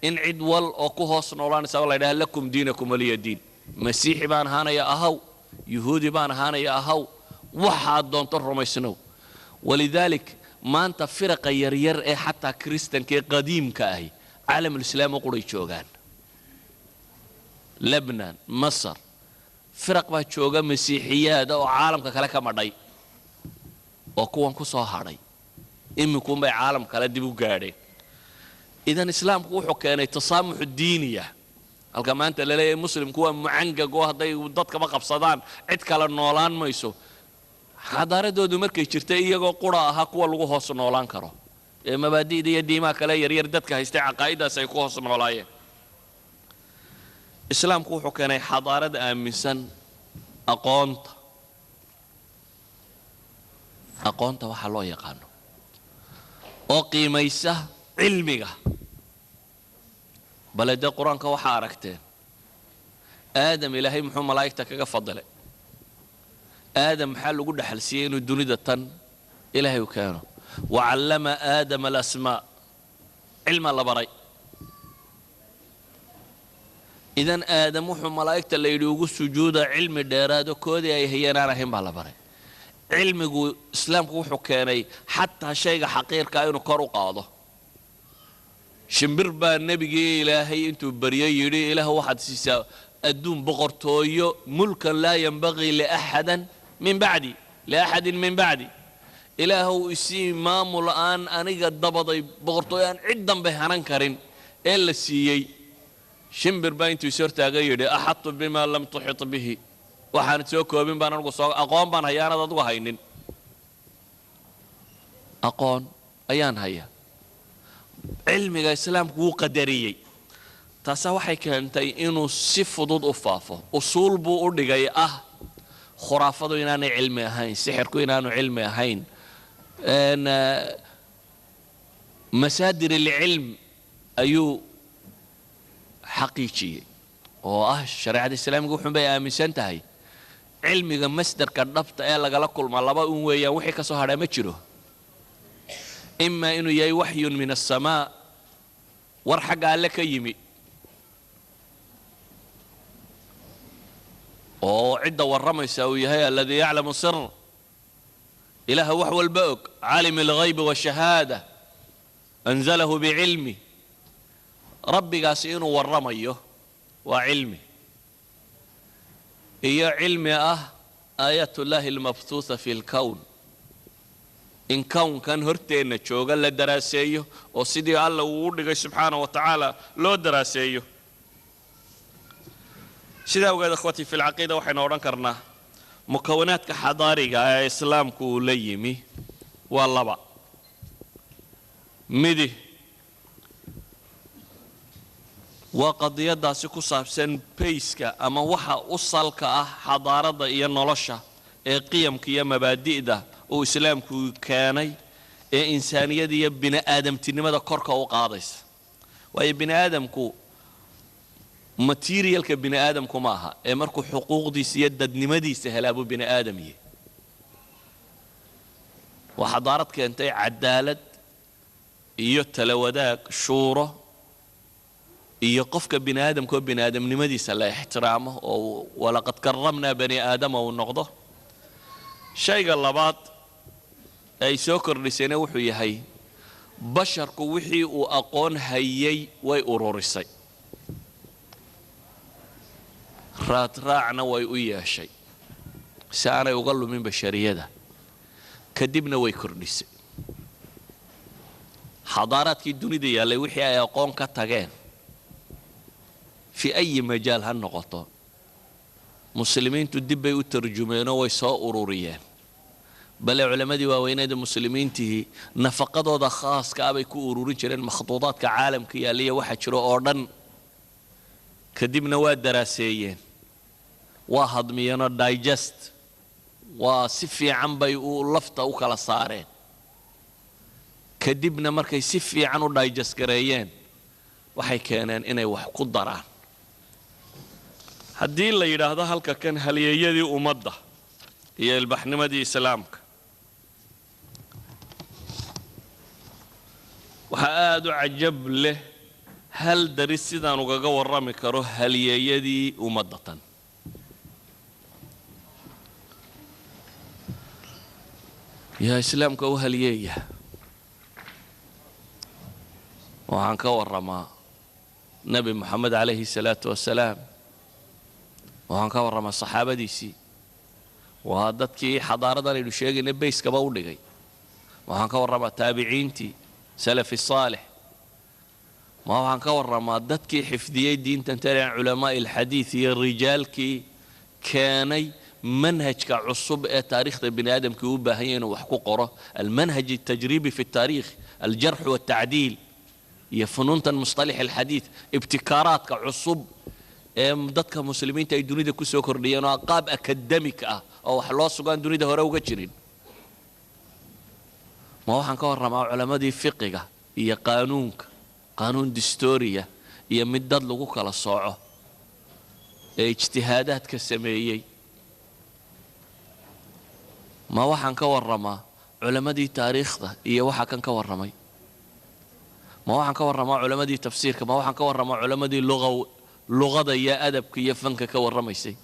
Speaker 2: in cid wal oo ku hoos noolaanaysa la yidhaahdo lakum diinakum waliya diin masiixi baan ahaanaya ahaw yuhuudi baan ahaanaya ahaw waxaad doonto rumaysnow walidaalik maanta firaqa yaryar ee xataa kristanka ee qadiimka ahi caalamulislaam oo quray joogaan lebnan masar firaq baa jooga masiixiyaada oo caalamka kale ka madhay oo kuwan ku soo hadhay iminkuunbay caalam kale dib u gaadheen idan islaamku wuxuu keenay tasaamuxu diiniya halka maanta la leeyahay muslimku waa mucangag oo hadday dadkaba qabsadaan cid kale noolaan mayso xadaaradoodu markay jirtay iyagoo qura ahaa kuwa lagu hoos noolaan karo ee mabaadi'da iyo diimaha kale yaryar dadka haystay caqaa'idaas ay ku hoos noolaayeen islaamku wuxuu keenay xadaarad aaminsan aqoonta waxa loo yaqaano oo qiimaysa cilmiga bal dee quraanka waxa aragteen aadam ilaahay muxuu malaa'igta kaga fadilay aadam maxaa lagu dhaxalsiiyey inuu dunida tan ilaahay u keeno wacallama aadama alasmaa cilma la baray idan aadam wuxuu malaa'igta la yidhi ugu sujuuda cilmi dheeraado koodii ay hayeen aan ahayn baa la baray cilmigu islaamku wuxuu keenay xataa shayga xaqiirka inuu kor u qaado shimbir baa nebigii ilaahay intuu baryay yidhi ilaah waxaad siisaa adduun boqortooyo mulkan laa yanbagii liaxadin min bacdi ilaahow isii maamul aan aniga dabaday boqortooyo aan cid dambe hanan karin ee la siiyey shimbir baa intuu is hortaaga yidhi axadtu bimaa lam tuxit bihi waxaan soo koobin baan anigu soo aqoon baan hayaanad adigu haynin aqoon ayaan hayaa cilmiga islaamku wuu qadariyey taasaa waxay keentay inuu si fudud u faafo usuul buu u dhigay khuraafadu inaanay cilmi ahayn sixirku inaanu cilmi ahayn masaadir alcilm ayuu xaqiijiyey oo shareecada islaamiga wuxuun bay aaminsan tahay cilmiga masdarka dhabta ee lagala kulma laba un weeyaan wixii ka soo hadhaa ma jiro إما إنه يأي وحي من السماء ورحق لك يمي وعدة والرمى يساوي هي الذي يعلم السر إله وحو البؤك عالم الغيب والشهادة أنزله بعلمه ربي قاسين والرميه وعلمه هي علم آيات الله المبثوثة في الكون إن كون كان هرتين جوجا للدراسية وسيدي الله وورد سبحانه وتعالى لو دراسية سيدا وقال أخوتي في العقيدة وحين ورنكرنا مكونات كحضاري إسلام كوليمي والله بقى مدي وقضية داسي كصابسن بيسكا أما وحا أصلك حضارة إيا نولشة إيا قيم كيا مبادئ ده oo islaamku keenay ee insaaniyada iyo bini aadamtinimada korka u qaadaysa way bini aadamku materialka bini aadamku ma aha ee markuu xuquuqdiisa iyo dadnimadiisa helaabo bini aadamiye waxa daarad keentay cadaalad iyo talawadaag shuuro iyo qofka bini aadamku bini aadamnimadiisa la ixtiraamo oo walaqad karramna bani aadama oo noqdo shayga labaad ay soo kordhisayna wuxuu yahay basharku wixii uu aqoon hayay way ururisay raacna way u yeeshay si aanay uga lumin bashariyada kadibna way kordhisay xadaaraadkii dunida yaallay wixii ay aqoon ka tageen fi ay majaal ha noqoto muslimiintu dib bay u tarjumeen oo way soo ururiyeen bal culimadii waaweynada muslimiintii nafaqadooda khaaska ah bay ku ururin jireen makhduudaadka caalamka yaaliya waxa jiro oo dhan kadibna waa daraaseeyeen waa hadmiyeen oo digest waa si fiican bay u lafta u kala saareen kadibna markay si fiican u digest gareeyeen waxay keeneen inay wax ku daraan haddii la yidhaahdo halka kan halyeeyadii ummadda iyo ilbaxnimadii islaamka waxaa aada u cajab leh hal daris sidaan ugaga warrami karo halyeeyadii ummadda tan yaa islaamka u halyeeya waxaan ka warramaa nebi moxamed calayhi salaatu wasalaam waxaan ka warramaa saxaabadiisii waa dadkii xadaaradan aynu sheegayna bayskaba u dhigay waxaan ka warramaa taabiciintii salafi saalix ma waxaan ka warramaa dadkii xifdiyey diintan tarian culamaa ilxadiid iyo rijaalkii keenay manhajka cusub ee taariikhda bini aadamkii u baahan yahay inuu wax ku qoro almanhaj الtajribi fi الtaariikh aljarx والtacdiil iyo funuuntan musطalax alxadiid ibtikaaraadka cusub ee dadka muslimiinta ay dunida ku soo kordhiyeen oo qaab akademik ah oo wax loo sugaan dunida hore uga jirin ma waxaan ka warramaa culamadii fiqiga iyo qaanuunka qaanuun distooriya iyo mid dad lagu kala sooco ee ijtihaadaadka sameeyey ma waxaan ka warramaa culamadii taariikhda iyo waxa kan ka warramay ma waxaan ka warramaa culamadii tafsiirka ma waxaan ka warramaa culamadii luqada iyo adabka iyo fanka ka warramaysay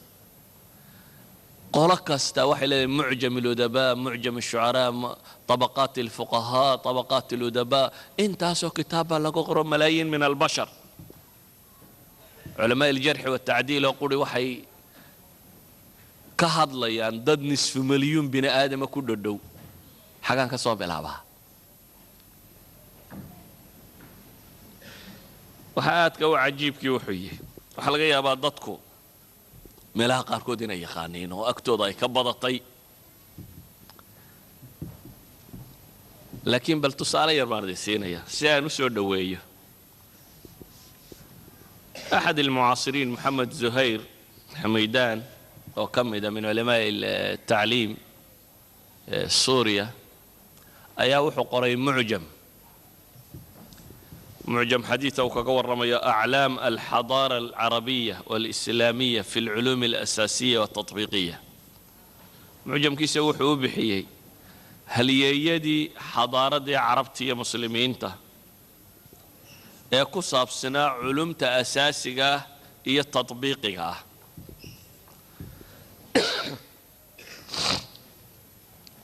Speaker 2: qolo kasta waxay leedahay mucjam aludabaa mucjam ashucaraa طabaqaat alfuqahaa طabaqaat aludabaa intaasoo kitaaba lagu qoro malaayiin min albashar culamaa aljarxi والtacdiil oo quri waxay ka hadlayaan dad nisfu milyuun bini aadama ku dhodhow xagaan ka soo bilaabaa waxa aadka u cajiibkii wuxuu yahay waxaa laga yaabaa dadku meelaha qaarkood inay yaqaaniin oo agtooda ay ka badatay laakiin bal tusaale yar baan idin siinaya si aan u soo dhoweeyo axad almucaasiriin moxamed zuhayr xamaydaan oo ka mida min culamaa altacliim suuriya ayaa wuxuu qoray معجم حديثه وكقول رمي أعلام الحضارة العربية والإسلامية في العلوم الأساسية والتطبيقية معجم كيس وحو بحيي هل يدي حضارة عربتية مسلمين يكو صاب سنا علوم أساسية هي التطبيقية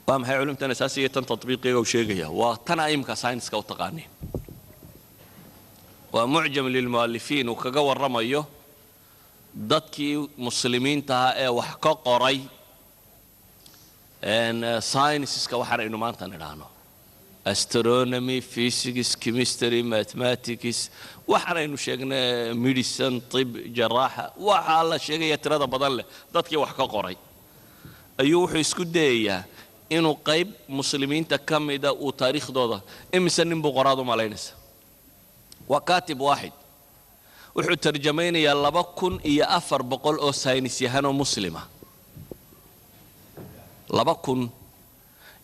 Speaker 2: وهم هي علوم أساسية تطبيقية وشيقية وتنايم كساينس كوتقاني ومعجم للمؤلفين وكقول رميه dadkii muslimiinta ah ee wax ka qoray scienceska waxaan aynu maanta nidhaahno astronomy physics chemistry mathematics waxaan aynu sheegnay medicine tib jaraaxa waxa la sheegaya tirada badan leh dadkii wax ka qoray ayuu wuxuu isku dayayaa inuu qayb muslimiinta ka mida uu taariikhdooda imise nin buu qoraad u malaynaysa وكاتب واحد وحو ترجمين يا لبكن يا أفر بقول أو ساينس يهانو مسلمة لبكن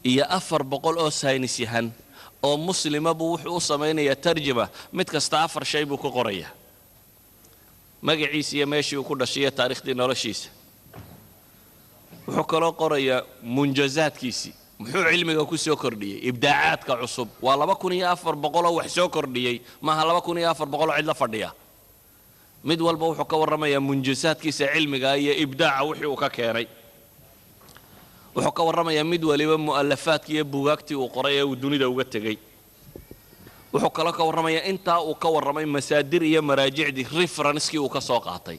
Speaker 2: يا أفر بقول أو ساينس يهان أو مسلمة بوحو صمين يا ترجمة متكستعفر شيء بكو قرية ما قعيس يا ماشي وكل شيء تاريخ دين رشيس وحو كلا قرية منجزات كيسي muxuu cilmiga ku soo kordhiyay ibdaacaadka cusub waa 2400 wax soo kordhiyay ma aha 2400 cid la fadhiya mid walba wuxuu ka warramayaa munjisaadkiisa cilmiga iyo ibdaaca wixii uu ka keenay wuxuu ka warramayaa mid waliba mu'alafaadkii iyo buugaagtii uu qoray ee uu dunida uga tagay wuxuu kala ka warramayaa inta uu ka warramay masaadir iyo maraajicdi reference-kii uu ka soo qaatay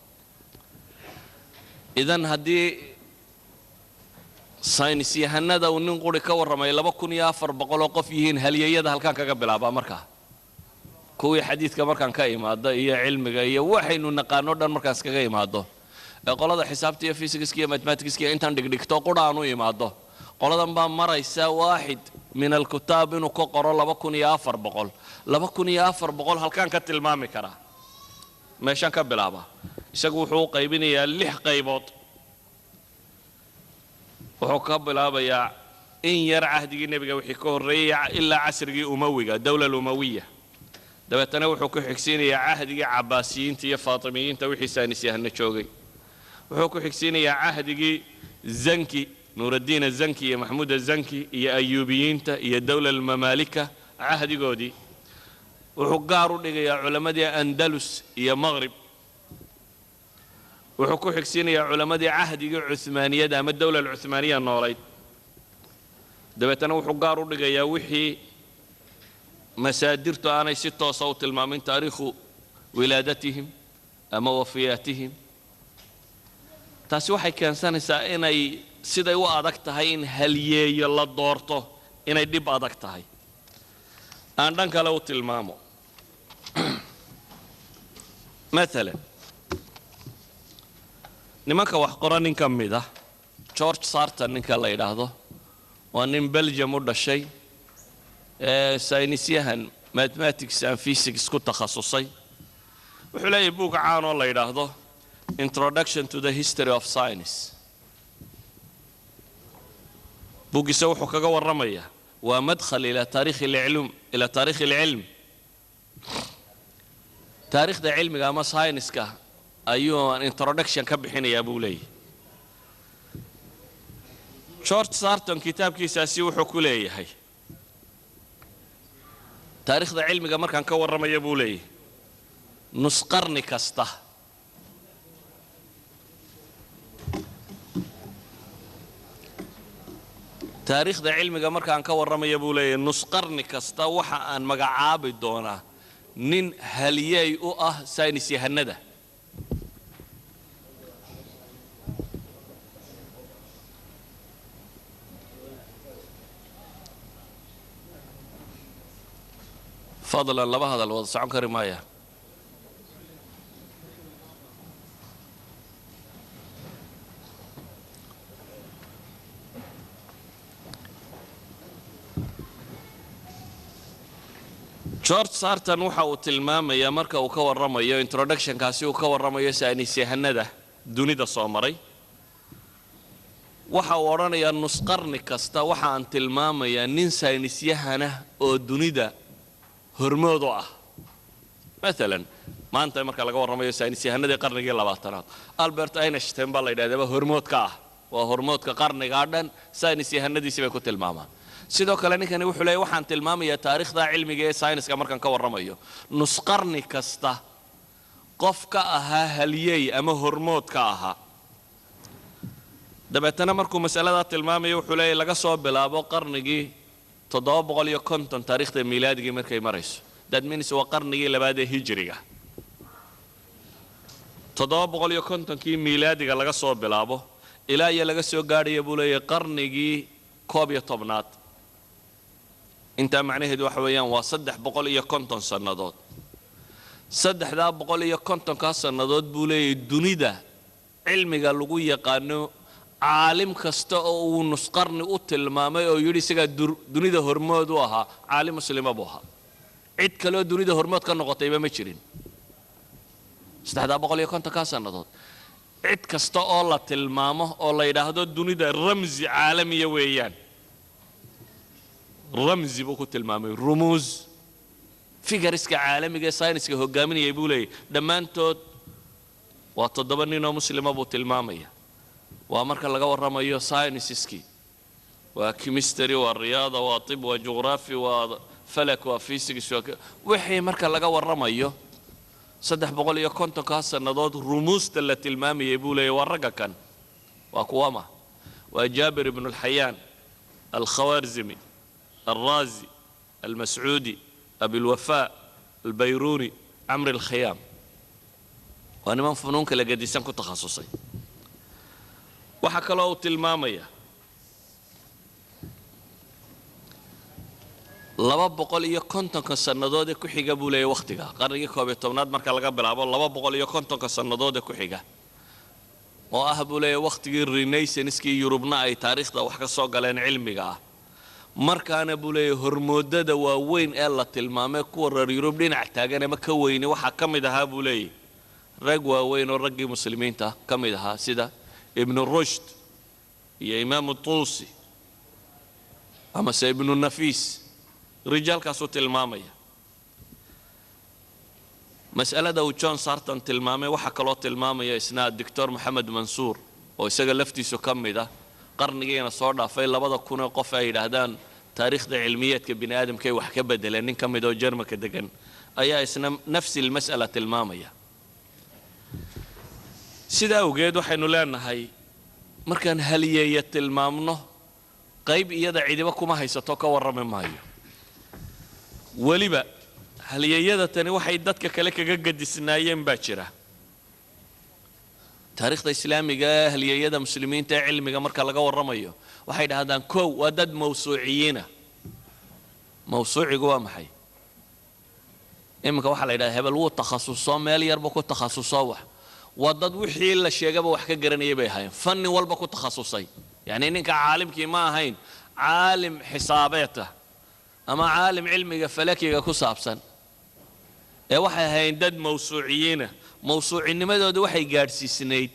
Speaker 2: idan hadii ساينس يهندا ونن قوري ka warramay 2400 qof yihiin halyeeyada halkan kaga bilaaba markaa kuwii xadiidka markaan ka imaado iyo cilmiga iyo waxaynu naqaano dhan markaas kaga imaado qolada xisaabta iyo physics iyo mathematics iyo intaan dhigdhigto quraanu imaado qoladan baa maraysa waaxid min alkutaab inuu ka qoro 2400 halkan ka tilmaami kara meeshan ka bilaaba isagu wuxuu qaybinayaa 6 qaybood wuxuu ka bilaabayaa in yar cahdigii nabiga wixii ka horeeyay ilaa casrigii umawiga dawlada umawiya dabeetana wuxuu ku xigsiinayaa cahdigii cabaasiyiinta iyo faatimiyiinta wixii saanisiyahna joogay wuxuu ku xigsiinayaa cahdigii zanki nuuraddiin zanki iyo maxmuud zanki iyo ayuubiyiinta iyo dawlada mamaalika cahdigoodii wuxuu gaar u dhigayaa culamadii andalus iyo maghrib wuxuu ku xigsiinayaa culamadii cahdigii cuthmaaniyada ama dawlada cuthmaaniya noolayd dabeetana wuxuu gaar u dhigayaa wixii masaadirtu aanay si toos ah u tilmaamin taariikhu wilaadatihim ama wafiyaatihim taasi waxay keensanaysaa inay siday u adag tahay in halyeeyo la doorto inay dhib adag tahay aan dhan kale u tilmaamo مثلا nimanka wax qoran nin ka mid ah George Sarton ninka la yiraahdo waa nin Belgium u dhashay saynisyahan mathematics and physics ku takhasusay wuxuu leeyahay buug caan oo la yiraahdo Introduction to the History of Science buugisa wuxuu kaga warramaya waa madkhal ila taariikh al-ilm ila taariikh al-ilm taariikhda cilmiga ama science-ka ayuu introduction ka bixinaya buu leeyahay George Sarton kitaabkiisaasi wuxuu ku leeyahay taariikhda cilmiga markaan ka warramaya buu leeyahay nus qarni kasta taariikhda cilmiga markaan ka warramaya buu leeyahay nus qarni kasta waxa aan magacaabi doonaa nin haliyay u ah saynis yahanada فضلا لبا هذا الوضع سعون كريم مايا جورج سارتن وحا وتلماميا marka uu ka warramayo introduction kaasi uu ka warramayo saynis yahanada dunida Soomaray waxa uu oranayaa nus qarni kasta waxa aan tilmaamayaa nin saynis yahana oo dunida hormood u ah مثلا maanta marka laga warramayo saynis yahanada qarnigii 20aad Albert Einstein baa la yiraahdaa hormood ka ah waa hormoodka qarniga dhan saynis yahanadiisa bay ku tilmaamaan sidoo kale ninkani wuxuu leeyahay waxaan tilmaamayaa taariikhda cilmiga ee sayniska markaan ka warramayo nus qarni kasta qof ka ahaa haliyay ama hormood ka ahaa dabeetana markuu mas'alada tilmaamayo wuxuu leeyahay laga soo bilaabo qarnigii 750 taariikhda miilaadiga markay marayso that means waa qarnigii labaad ee hijriga 750kii miilaadiga laga soo bilaabo ilaa iyo laga soo gaadhay buu leeyahay qarnigii 11aad inta macnaheedu waxa weeyaan waa 350 sanadood 350 ka sanadood buu leeyahay dunida cilmiga lagu yaqaano عالم كستا أو نسقرني أوتل ما يجري سجى دنيا هرمود وها عالم مسلم أبوها عد كلو دنيا هرمود كان نقطة ما يشرين استهدا بقول يكون تكاسر نضاد عد كستا الله تلمامه الله يرهدو دنيا رمز عالمي ويان رمز بوكو تلمامه رموز في جريسك عالمي جا ساينس كهو جامني يبولي دمانتو واتضبني نو مسلم أبو تلمامه وأمرك لقى ورميه ساينسيسكي وكيمستري والرياضة وطب وجغرافي وفلك وفيزيكس وحي مرك لقى ورميه صدح بقول يكون تكاسر نضاد رموز التي المامي يبولي ورقة كان وأقوامه وجابر بن الحيان الخوارزمي الرازي المسعودي أبي الوفاء البيروني عمرو الخيام وأنا من فنونك لقد يسمكو تخصصي waxa kale oo tilmaamaya 250 sanadood ku xiga buu leeyahay waqtiga qarnigii 11aad marka laga bilaabo 250 sanadood ku xiga oo ah buu leeyahay waqtigii Renaissance-kii Yurubna ay taariikhda wax ka soo galeen cilmiga ah markaana buu leeyahay hormoodada waaweyn ee la tilmaamay kuwa reer Yurub dhinac taagan ama ka weyn waxa kamid ahaa buu leeyahay rag waaweyn oo raggii muslimiinta kamid ahaa sida ابن الرشد يا إمام الطوسي أما ابن النفيس رجال كاسوت المامية مسألة دو جون سارتن تلمامي وحكى له تلمامي إسناد الدكتور محمد منصور ويسجل لفتي سكمي ده قرنيين صورنا في لبضة كنا قفا يرهدان تاريخ ده علمية كبني آدم كي وحكى بدل لأن كم دو جرم كدجن أيا إسنا نفس المسألة تلمامية sidaa ogeed waxaynu leenahay markaan haliyay tilmaamno qayb iyada ciidiba kuma haysato ka warrami maayo waliba haliyada tani waxay dadka kale kaga gadisnaayeen baa jira taariikhda islaamiga haliyada muslimiinta cilmiga marka laga warramayo waxay dhahdaan koow waa dad mawsuuciyiina mawsuucigu waa maxay iminka waxaa la yidhaha hebel wuu takhasusoo meel yarba ku takhasusoo wax waa dad wixii la sheegaba wax ka garanayay bay ahaayeen fanni walba ku takhasusay yacni ninka caalimkii ma ahayn caalim xisaabeeta ama caalim cilmiga falakiga ku saabsan ee waxay ahayn dad mawsuuciyiina mawsuucinimadooda waxay gaadhsiisnayd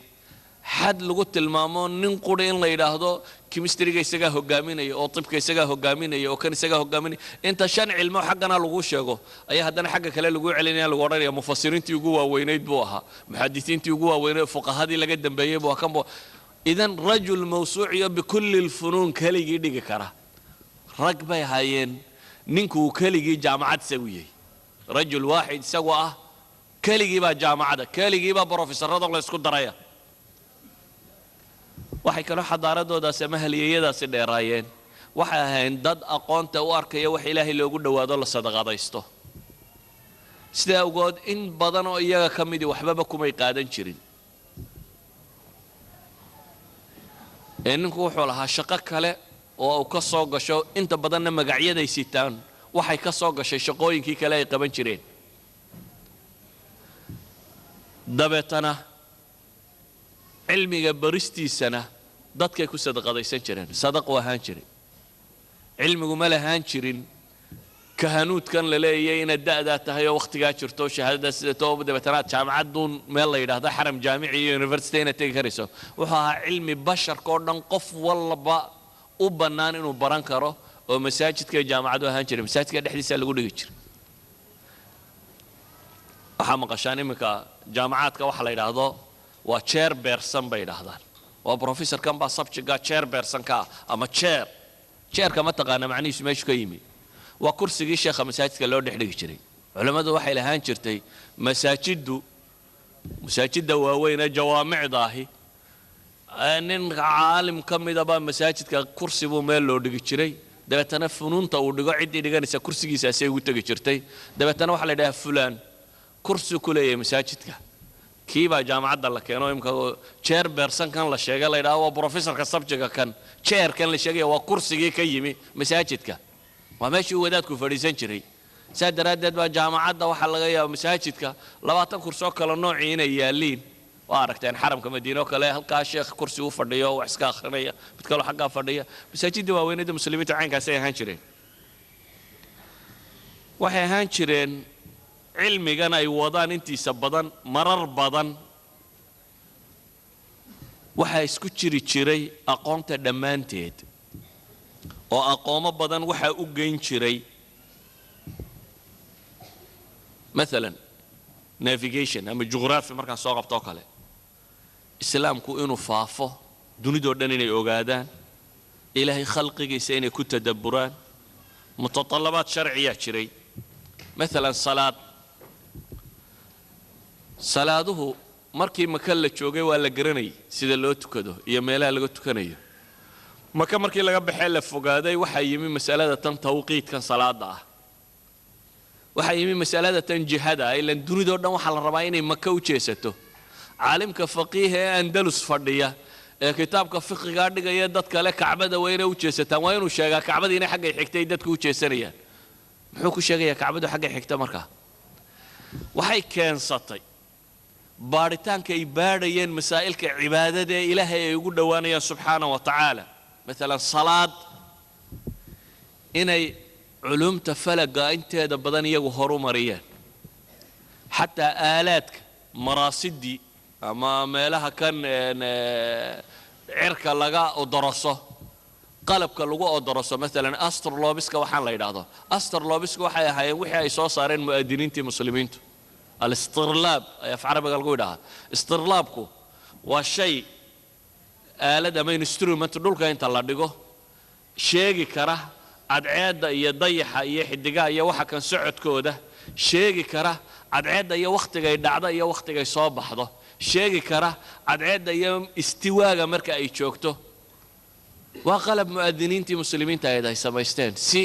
Speaker 2: xad lagu tilmaamo nin quri in la yidhaahdo chemistryga isagaa hogaaminaya oo tibka isagaa hogaaminaya oo kan isagaa hogaaminaya inta 5 cilmo xaggana lagu sheego ayaa haddana xagga kale lagu celinaya lagu odhanaya mufasiriintii ugu waaweynayd buu ahaa muxadisiintii ugu waaweynayd fuqahadii laga dambeeyay buu kan buu idan rajul mawsuuciyo bikulli alfunuun kaligii dhigi kara rag bay hayeen ninkuu kaligii jaamacad isagu yahay rajul waaxid isagu ah kaligii baa jaamacada kaligii baa professorada la isku daraya waxay kaloo xadaaradoodaas ama haliyeyadaasi dheeraayeen waxay ahayn dad aqoonta u arkaya wax ilaahay loogu dhowaado la sadaqadaysto sida awgood in badan oo iyaga ka midi waxbaba kumay qaadan jirin ninku wuxuu lahaa shaqo kale oo uu ka soo gasho inta badanna magacyaday sitaan waxay ka soo gashay shaqooyinkii kale ay qaban jireen dabeetana cilmiga baristiisana dadkay ku sadaqadaysan jireen sadaq u ahaan jiray cilmigu ma lahaan jirin kahanuudkan la leeyahay inaad da'daa tahay oo wakhtigaa jirto shahaadada sidato dabeetana jaamacaduun meel la yidhaahdo xaram jaamici iyo university inaad tegi karayso wuxuu ahaa cilmi basharka oo dhan qof walba u bannaan inuu baran karo oo masaajidka iyo jaamacadu ahaan jiray masaajidka dhexdiisa lagu dhigi jiray waxaa maqashaan iminka jaamacaadka waxa la yidhaahdo waa chairperson bay yidhaahdaan waa professor kan baa subjectga chairperson ka ama chairka ma taqaana macnihiisu meeshu ka yimi waa kursigii sheekha masaajidka loo dhex dhigi jiray culimmadu waxay lahaan jirtay masaajidda waaweyn ee jawaamicda ahi nin caalim ka midaba masaajidka kursi buu meel loo dhigi jiray dabeetana funuunta uu dhigo ciddii dhiganaysa kursigiisaasay ugu tegi jirtay dabeetana waxaa la yidhahaa fulaan kursi ku leeyahay masaajidka kiibaa jaamacadda la keeno imka chairperson kan la sheegay la yidhaahdo waa professorka subjectka kan chairkan la sheegaya waa kursigii ka yimi masaajidka waa meeshii uu wadaadku fadhiisan jiray saa daraaddeed baa jaamacadda waxaa laga yaaba masaajidka 20 kursi oo kale noocii inay yaaliin waa aragteen xaramka madiina oo kale halkaa sheekh kursi u fadhiyo wax iska akhrinaya mid kaloo xaggaa fadhiya masaajidda waaweynada muslimiinta caynkaasay ahaan jireen waxay ahaan jireen cilmigan ay wadaan intiisa badan marar badan waxaa isku jiri jiray aqoonta dhammaanteed oo aqoomo badan waxaa u geyn jiray maalan navigation ama juqraafi markaan soo qabto oo kale islaamku inuu faafo dunidoo dhan inay ogaadaan ilaahay khalqigiisa inay ku tadabburaan mutatallabaad sharciyaa jiray maalan salaaduhu markii maka la joogay waa la garanayay sida loo tukado iyo meelaha laga tukanayo maka markii laga baxee la fogaaday waxaa yimi masalada tan tawqiidkan salaada ah waxaa yimi masalada tan jihada ilan dunidoo dhan waxaa la rabaa inay maka u jeesato caalimka faqiiha ee andalus fadhiya ee kitaabka fiqigaa dhigaya dad kale kacbada waa inay u jeesataan waa inuu sheegaa kacbadii inay xaggay xigtay dadku u jeesanayaan muxuu ku sheegayaa kacbadu xaggay xigta markaa waxay keensatay baaritaanka ay baadhayeen masaa'ilka cibaadada ee ilaahay ay ugu dhowaanayaan subxaana wa tacaala maalan salaad inay culumta falaga inteeda badan iyagu horu mariyeen xataa aalaadka maraasidii ama meelaha kan cirka laga odoroso qalabka lagu odoroso maalan astrolobiska waxaan la yidhaahdo astrolobiska waxay ahaayeen wixii ay soo saareen mu'adiniintii muslimiintu الاسترلاب في عربي قالوا لها استرلابكو والشيء آلة ما instrument dhulka inta la dhigo sheegi kara cadceeda iyo dayaxa iyo xidigaha iyo waxa kan socodkooda sheegi kara cadceeda iyo waqtiga ay dhacdo iyo waqtiga ay soo baxdo sheegi kara cadceeda iyo istiwaaga marka ay joogto waa qalab mu'adiniintii muslimiinta ay samaysteen si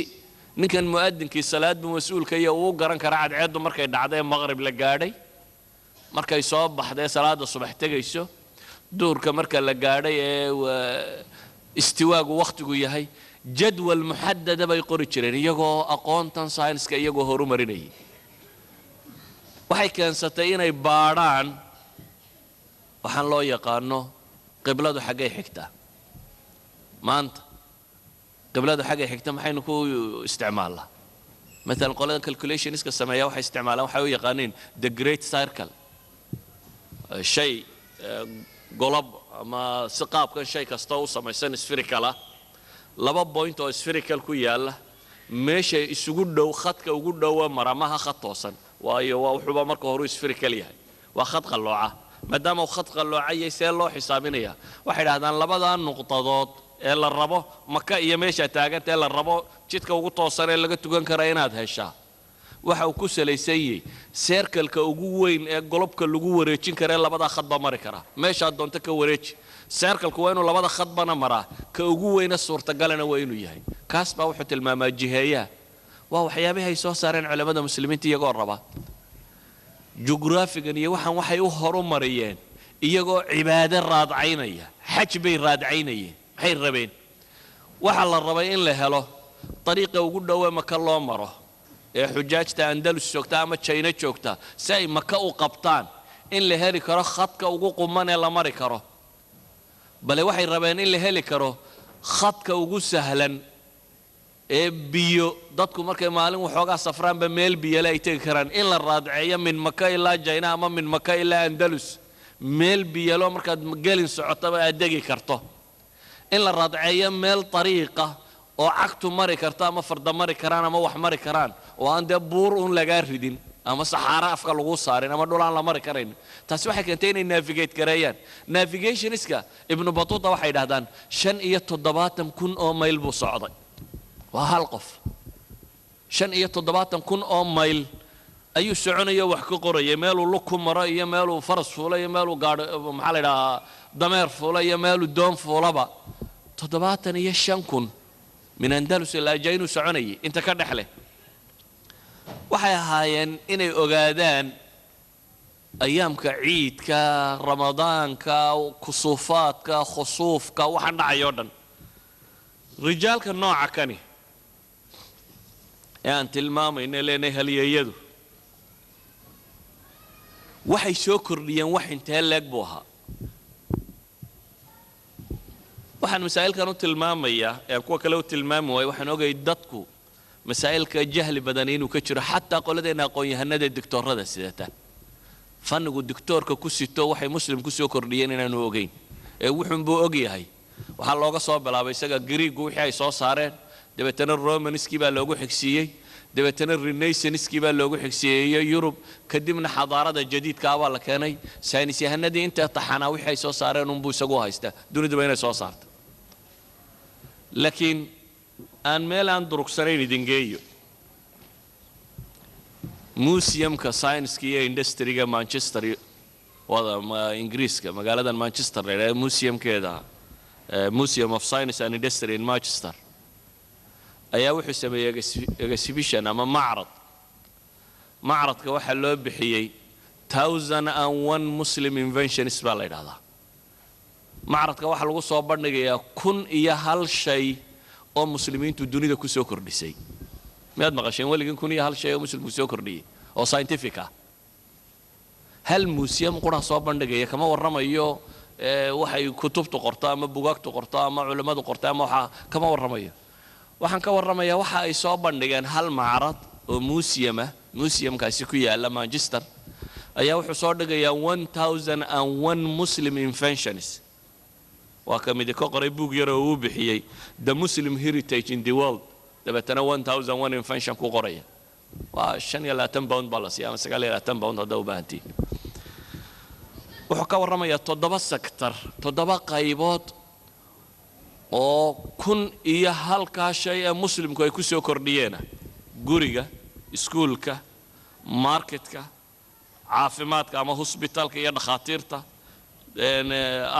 Speaker 2: ninkan mu'adinkii salaad buu mas'uulka iyo uu garan kara cadceedu markay dhacday maghrib la gaadhay markay soo baxday salaada subax tagayso duurka marka la gaadhay ee istiwaagu waqtigu yahay jadwal muhaddada bay qori jireen iyagoo aqoontan science-ka iyagoo horumarinayay waxay keensatay inay baadhaan waxaan loo yaqaano qibladu xaggay xigtaa maanta qibladu xaggay xigta maxaynu ku isticmaalnaa مثلا قولنا calculations كسمايا waxay isticmaalaan waxay u yaqaaniin the great circle shay golob ama siqaabkan shay kasta oo samaysan spherical ah laba point oo spherical ku yaala meesha isugu dhow khadka ugu dhow maramaha khad toosan waayo waa wuxuu marka hore spherical yahay waa khad qalooca maadaama uu khad qaloocay see loo xisaabinaya waxay yiraahdaan labada nuqtadood ee la rabo maka iyo meesha taaganta ee la rabo jidka ugu toosan ee laga tugan kara inaad heshaa waxa uu ku saleysayay circle-ka ugu weyn ee golobka lagu wareejin kara labada khadba mari kara meesha doonta ka wareeji circle-ku waa inuu labada khadbana maraa ka ugu weyna suurtagalana waa inuu yahay kaas baa wuxuu tilmaamaa jiheeyaa waa waxyaabaha ay soo saareen culimada muslimiinta iyagoo raba jugraafigan iyo waxay u horumariyeen iyagoo cibaado raadcaynaya xaj bay raadcaynayeen maxay rabeen waxa la rabay in la helo dariiqa ugu dhow ee maka loo maro ee xujaajta andalus joogta ama China joogta si ay maka u qabtaan in la heli karo khadka ugu quman ee la mari karo bale waxay rabeen in la heli karo khadka ugu sahlan ee biyo dadku markay maalin waxoogaa safraanba meel biyo ay tagi karaan in la raadceeyo min maka ilaa China ama min maka ilaa andalus meel biyo loo markaad gelin socotaba aad degi karto in la raadceeyo meel dariiqa oo cagtu mari karta ama farda mari karaan ama wax mari karaan oo aan dee buur uun laga ridin ama saxaara afka lagu saarin ama dhul aan la mari karayn taasi waxay keentay inay navigate gareeyaan navigationiska ibnu batuta waxay yiraahdaan 75,000 oo mayl buu socday waa hal qof 75,000 oo mayl ayuu soconayo wax ka qorayay meel uu ku maro iyo meel uu faras fuulay iyo meel uu gaadho maxaa la yiraahdaa dameer fuulay iyo meel uu doon fuulaba 75,000 من أندلس إلى جاينو سعوني أنت كدحله waxay ahaayeen inay ogaadaan ayaamka ciidka ramadaanka kusuufaadka khusuufka waxa dhacayo dhan rijaalka nooca kani aan tilmaamayna leenahay haliyayadu waxay soo kordhiyeen wax intee leeg buu ahaa waxaan masaa'ilkan u tilmaamaya ee kuwa kale u tilmaami waay waxaan ogay dadku masaa'ilka jahli badan inuu ka jiro xataa qoladeena aqoon-yahanada doctorada sidata fannigu doctorka ku sito waxay muslim ku soo kordhiyeen inaanu ogeyn ee wuxuu buu og yahay waxa looga soo bilaabay isaga Greek wixii ay soo saareen dabeetana Romanski baa loogu xigsiiyay dabeetana Renaissance baa loogu xigsiiyay Yurub kadibna xadaarada jadiidka baa la keenay saynis yahanadii inta taxana wixii ay soo saareen buu isagu haysta dunida bayna soo saartay laakiin aan meel aan durugsanayn idin geeyo museumka science iyo industry-ga Manchester wada Ingiriiska magaalada Manchester ee museumkeeda Museum of Science and Industry in Manchester ayaa wuxuu sameeyay exhibition ama macradka waxa loo bixiyay 1001 Muslim inventions baa la yiraahdaa macradka waxa lagu soo bandhigayaa 1,001 shay oo muslimiintu dunida ku soo kordhisay miyaad maqasheen waligan 1,001 shay oo muslimku soo kordhiyay oo scientific ah hal museum qura soo bandhigaya kama warramayo waxay kutubtu qortaa ama buugaagtu qortaa ama culimadu qortaa ama waxa kama warramayo waxaan ka warramayaa waxa ay soo bandhigeen hal macrad oo museumkaasi ku yaala Manchester ayaa wuxuu soo dhigayaa 1,001 Muslim inventions waa kamid ka qoray buug yar oo uu bixiyay the Muslim heritage in the world dabeetana 1,001 invention ku qoraya waa 25 pound balas ama 29 pound hadda u baahantii wuxuu ka warramayaa 7 sector 7 qaybood oo 1,001 shay ee muslimku ay ku soo kordhiyeen guriga iskuulka marketka caafimaadka ama hospitalka iyo dhakhaatiirta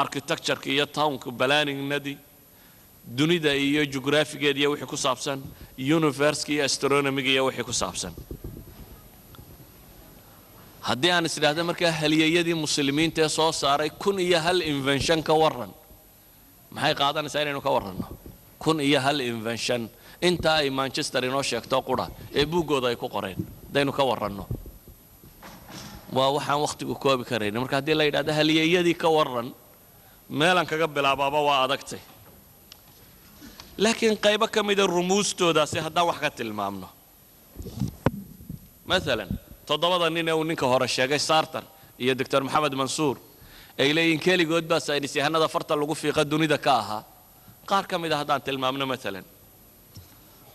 Speaker 2: architecture iyo townka planning nadi dunida iyo geography-geeda iyo wixii ku saabsan universe iyo astronomy iyo wixii ku saabsan haddii aan isdhaahdo markaa haliyayadii muslimiinta ee soo saaray 1,001 invention ka waran maxay qaadanaysaa inaynu ka warranno 1,001 invention inta ay Manchester inoo sheegto qura ee buugooda ay ku qoreen hadaynu ka warranno waa waxaan waqtigu koobi karayn marka haddii la yidhaahdo halyeeyadii ka waran meelan kaga bilaabaaba waa adagtay laakiin qaybo ka mida rumuustoodaasi haddaan wax ka tilmaamno maalan toddobada nin ee uu ninka hore sheegay sartan iyo doctor maxamed mansuur ay leeyihiin keligood baa saynis yahanada farta lagu fiiqa dunida ka ahaa qaar ka mid a haddaan tilmaamno maalan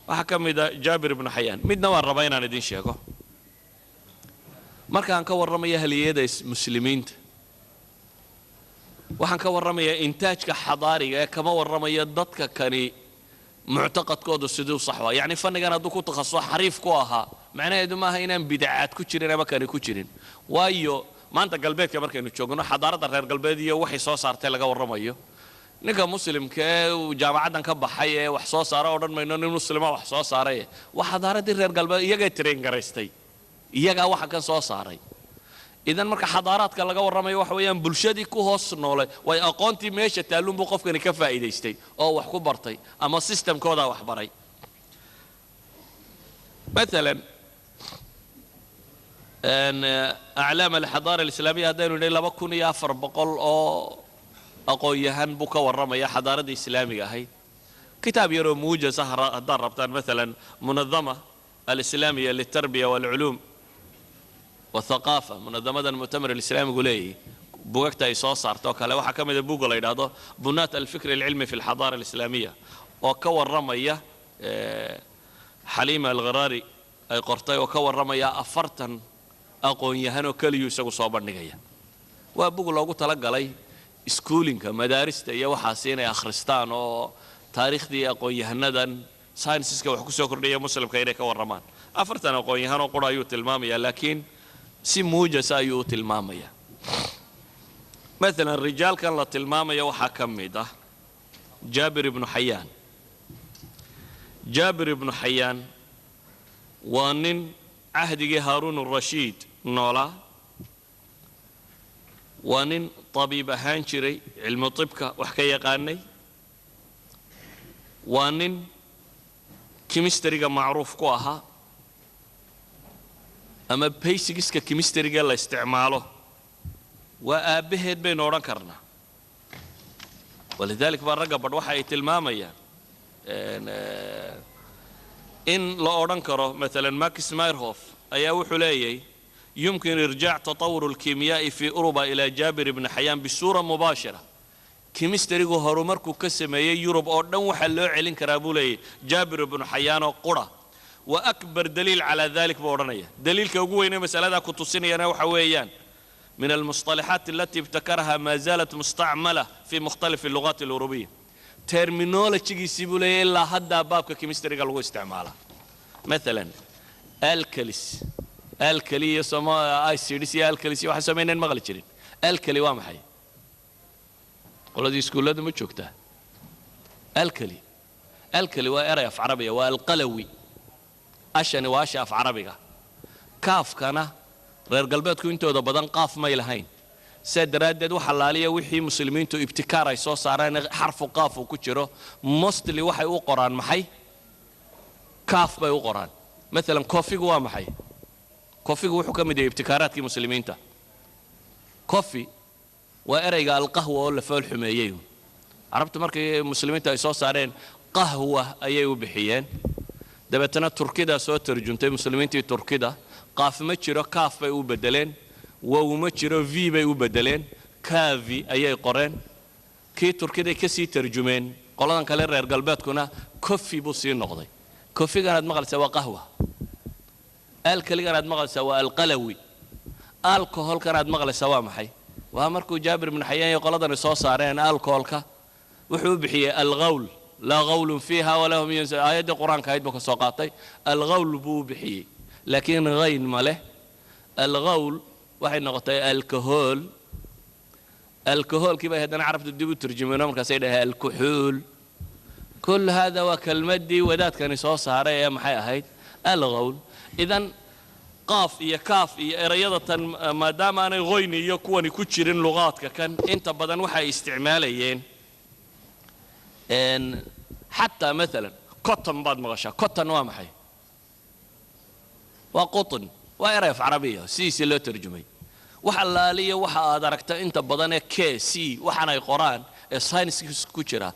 Speaker 2: waxaa ka mid a jaabir ibnu xayaan midna waan rabaa inaan idin sheego markaan ka warramayo halyeeyada muslimiinta waxaan ka warramayaa intaajka xadaariga ee kama warramayo dadka kani muctaqadkoodu siduu sax waa yacni fannigan hadduu ku takhasuso xariif ku ahaa macnaheedu maaha inaan bidacaad ku jirin ama kani ku jirin waayo maanta galbeedka markaynu joogno xadaaradda reer galbeed iyo waxay soo saartay laga warramayo ninka muslimka ee jaamacaddan ka baxay ee wax soo saara odhan mayno nin muslima wax soo saaray waa xadaaraddii reer galbeed iyagay train garaystay iyagaa waxa kan soo saaray idan marka xadaaraadka laga warramayo waxa weeyaan bulshadii ku hoos noolay way aqoontii meesha taalluunbuu qofkani ka faa'iidaystay oo wax ku bartay ama systemkoodaa wax baray مثلا أعلام الحضارة الإسلامية هذين اللي بكون يافر بقول أو أقويهن بكا ورما يا حضارة الإسلامية هاي كتاب يرو موجة سهرة دربتان مثلا منظمة الإسلامية للتربية والعلوم والثقافة منظمة المؤتمر الإسلامي يقول إيه بوقتها يصوص صارتوك لو حكم إذا بوجل هذا بنات الفكر العلمي في الحضارة الإسلامية وكور رمية حليمة الغراري أي قرطي وكور رمية أفرتن أقول يهانو كليو يسقو صوبر نجيا وبوجل لو قلت لك علي سكولينج مدارس يا وحاسين يا خريستان أو تاريخ دي أقول يهندن ساينسز كوحكسو كردية مسلم كيرك ورمان أفرتن أقول يهانو قرايو تلمامية لكن سي موجة يو تلمامية مثلا الرجال كان لتلمامية وحكم ده جابر بن حيان جابر بن حيان وانن عهدي هارون الرشيد نولا وانن طبيب هانشري علم طبك وحكاية قاني وانن كيمستريقا معروف كوها أما بيسكسك كيمستريقا لا استعماله وآبهد بين ورنكرنا ولذلك برقب بروحة تلمامية إن لا أورنكره مثلا ماكس مايرهوف أيا حليي يمكن إرجاع تطور الكيمياء في أوروبا إلى جابر بن حيان بصورة مباشرة كيمستريغو هاروماركو كسمي يوروب أردن وحلو علين كرابولي جابر بن حيان وقرى وأكبر دليل على ذلك بورنية دليل كوجوين مسألة كتوسيني أنا وحويان من المصطلحات التي ابتكرها ما زالت مستعملة في مختلف اللغات الأوروبية ترمينولوجي يسيبوا إلا هدا بابك كيمستري قالوا استعمالها مثلا الكلي يسمى اي سي دي سي الكلي واحد سمينا المغلي جرين الكلي وامحي قولوا سكول ما جوجته الكلي واريا في عربيه والقلوي اشن واشا في عربيه كاف كان reer galbeedku intooda badan qaaf ma ilahayn sadaraadad waxa laaliya wixii muslimiintu ibtikaar ay soo saareen xarfu qaaf ku jiro mostly waxay u qoraan maxay kaaf bay u qoraan مثلا كوفيgu waa maxay كوفيgu wuxuu ka mid yahay ibtikaaraadkii muslimiinta كوفي waa erayga alqahwa oo la fool xumeeyay arabtu markay muslimiinta ay soo saareen qahwa ayay u bixiyeen dabeetana turkida soo tarjuntay muslimiintii turkida qaaf ma jiro kaaf bay u bedeleen wow ma jiro v bay u bedeleen kaavi ayay qoreen kii turkida ka sii tarjumeen qoladan kale reer galbeedkuna coffee buu sii noqday coffee-gan aad maqlaysaa waa qahwa alkaligan aad maqlaysaa waa alqalawi alcohol-kan aad maqlaysaa waa maxay waa markuu jaabir ibn xayaan iyo qoladan soo saareen alcohol-ka wuxuu bixiyay alghawl la ghawl fiha wala hum yansa ayada quraanka ayd buu ka soo qaatay alghawl buu bixiyay لكن غين ماله الغول واحد نقطة الكحول كيف هذا عرفت الدبو ترجمنا من كسيدها الكحول كل هذا وكلمة دي وذات كان يصوص هرايا محي هيد الغول إذن قاف يا كاف يا رياضة ما دام أنا غيني يكون كتشرين لغات كان أنت بدن وحي استعماليين إن حتى مثلا كوتن بعد مغشى كوتن وامحي وقطن وإرف عربية سيسي لو ترجمي wax allaaliya waxa aad aragta inta badan ee k c waxaan ay qoraan ee sayniska ku jira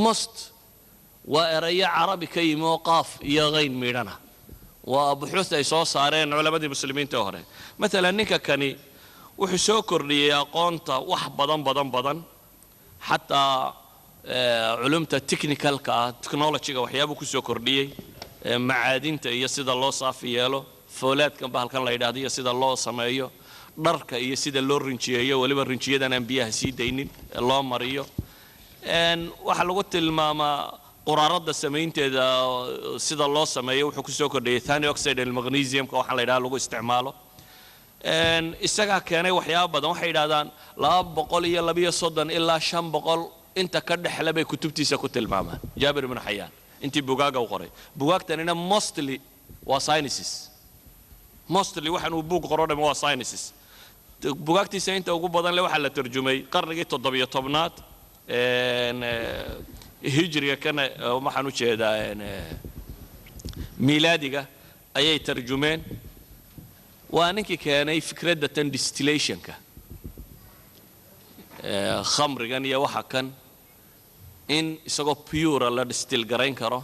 Speaker 2: most waa erayo carabi ka yimi oo qaaf iyo qayn midhana waa buxuus ay soo saareen culamadii muslimiinta hore maalan ninka kani wuxuu soo kordhiyey aqoonta wax badan xataa culumta technicalka ah technologyga waxyaabuu ku soo kordhiyey macaadinta iyo sida loo saafi yeelo foolaadkan bahalkan la yidhaahdo iyo sida loo sameeyo dharka iyo sida loo rinjiyeeyo waliba rinjiyadan aan biyaha sii daynin loo mariyo waxa lagu tilmaamaa quraarada samaynteeda sida loo sameeyo wuxuu ku soo kordhiyey thani oxide magnesiumka waxa la yidhaahdo lagu isticmaalo isaga keenay waxyaabo badan waxay yidhaahdaan 230 ilaa 500 inta ka dhexle bay kutubtiisa ku tilmaamaan jaabir ibn xayaan intii bugaaga u qoray bugaagtanina mostly waa sciences mostly waxaan uu buug qoro dhama waa sciences bugaagtiisa inta ugu badan le waxa la tarjumay qarnigii 17aad hijriga kana waxaan u jeedaa miilaadiga ayay tarjumeen waa ninkii keenay fikradda tan distillationka khamrigan iyo waxa kan in isagoo pure la distill garayn karo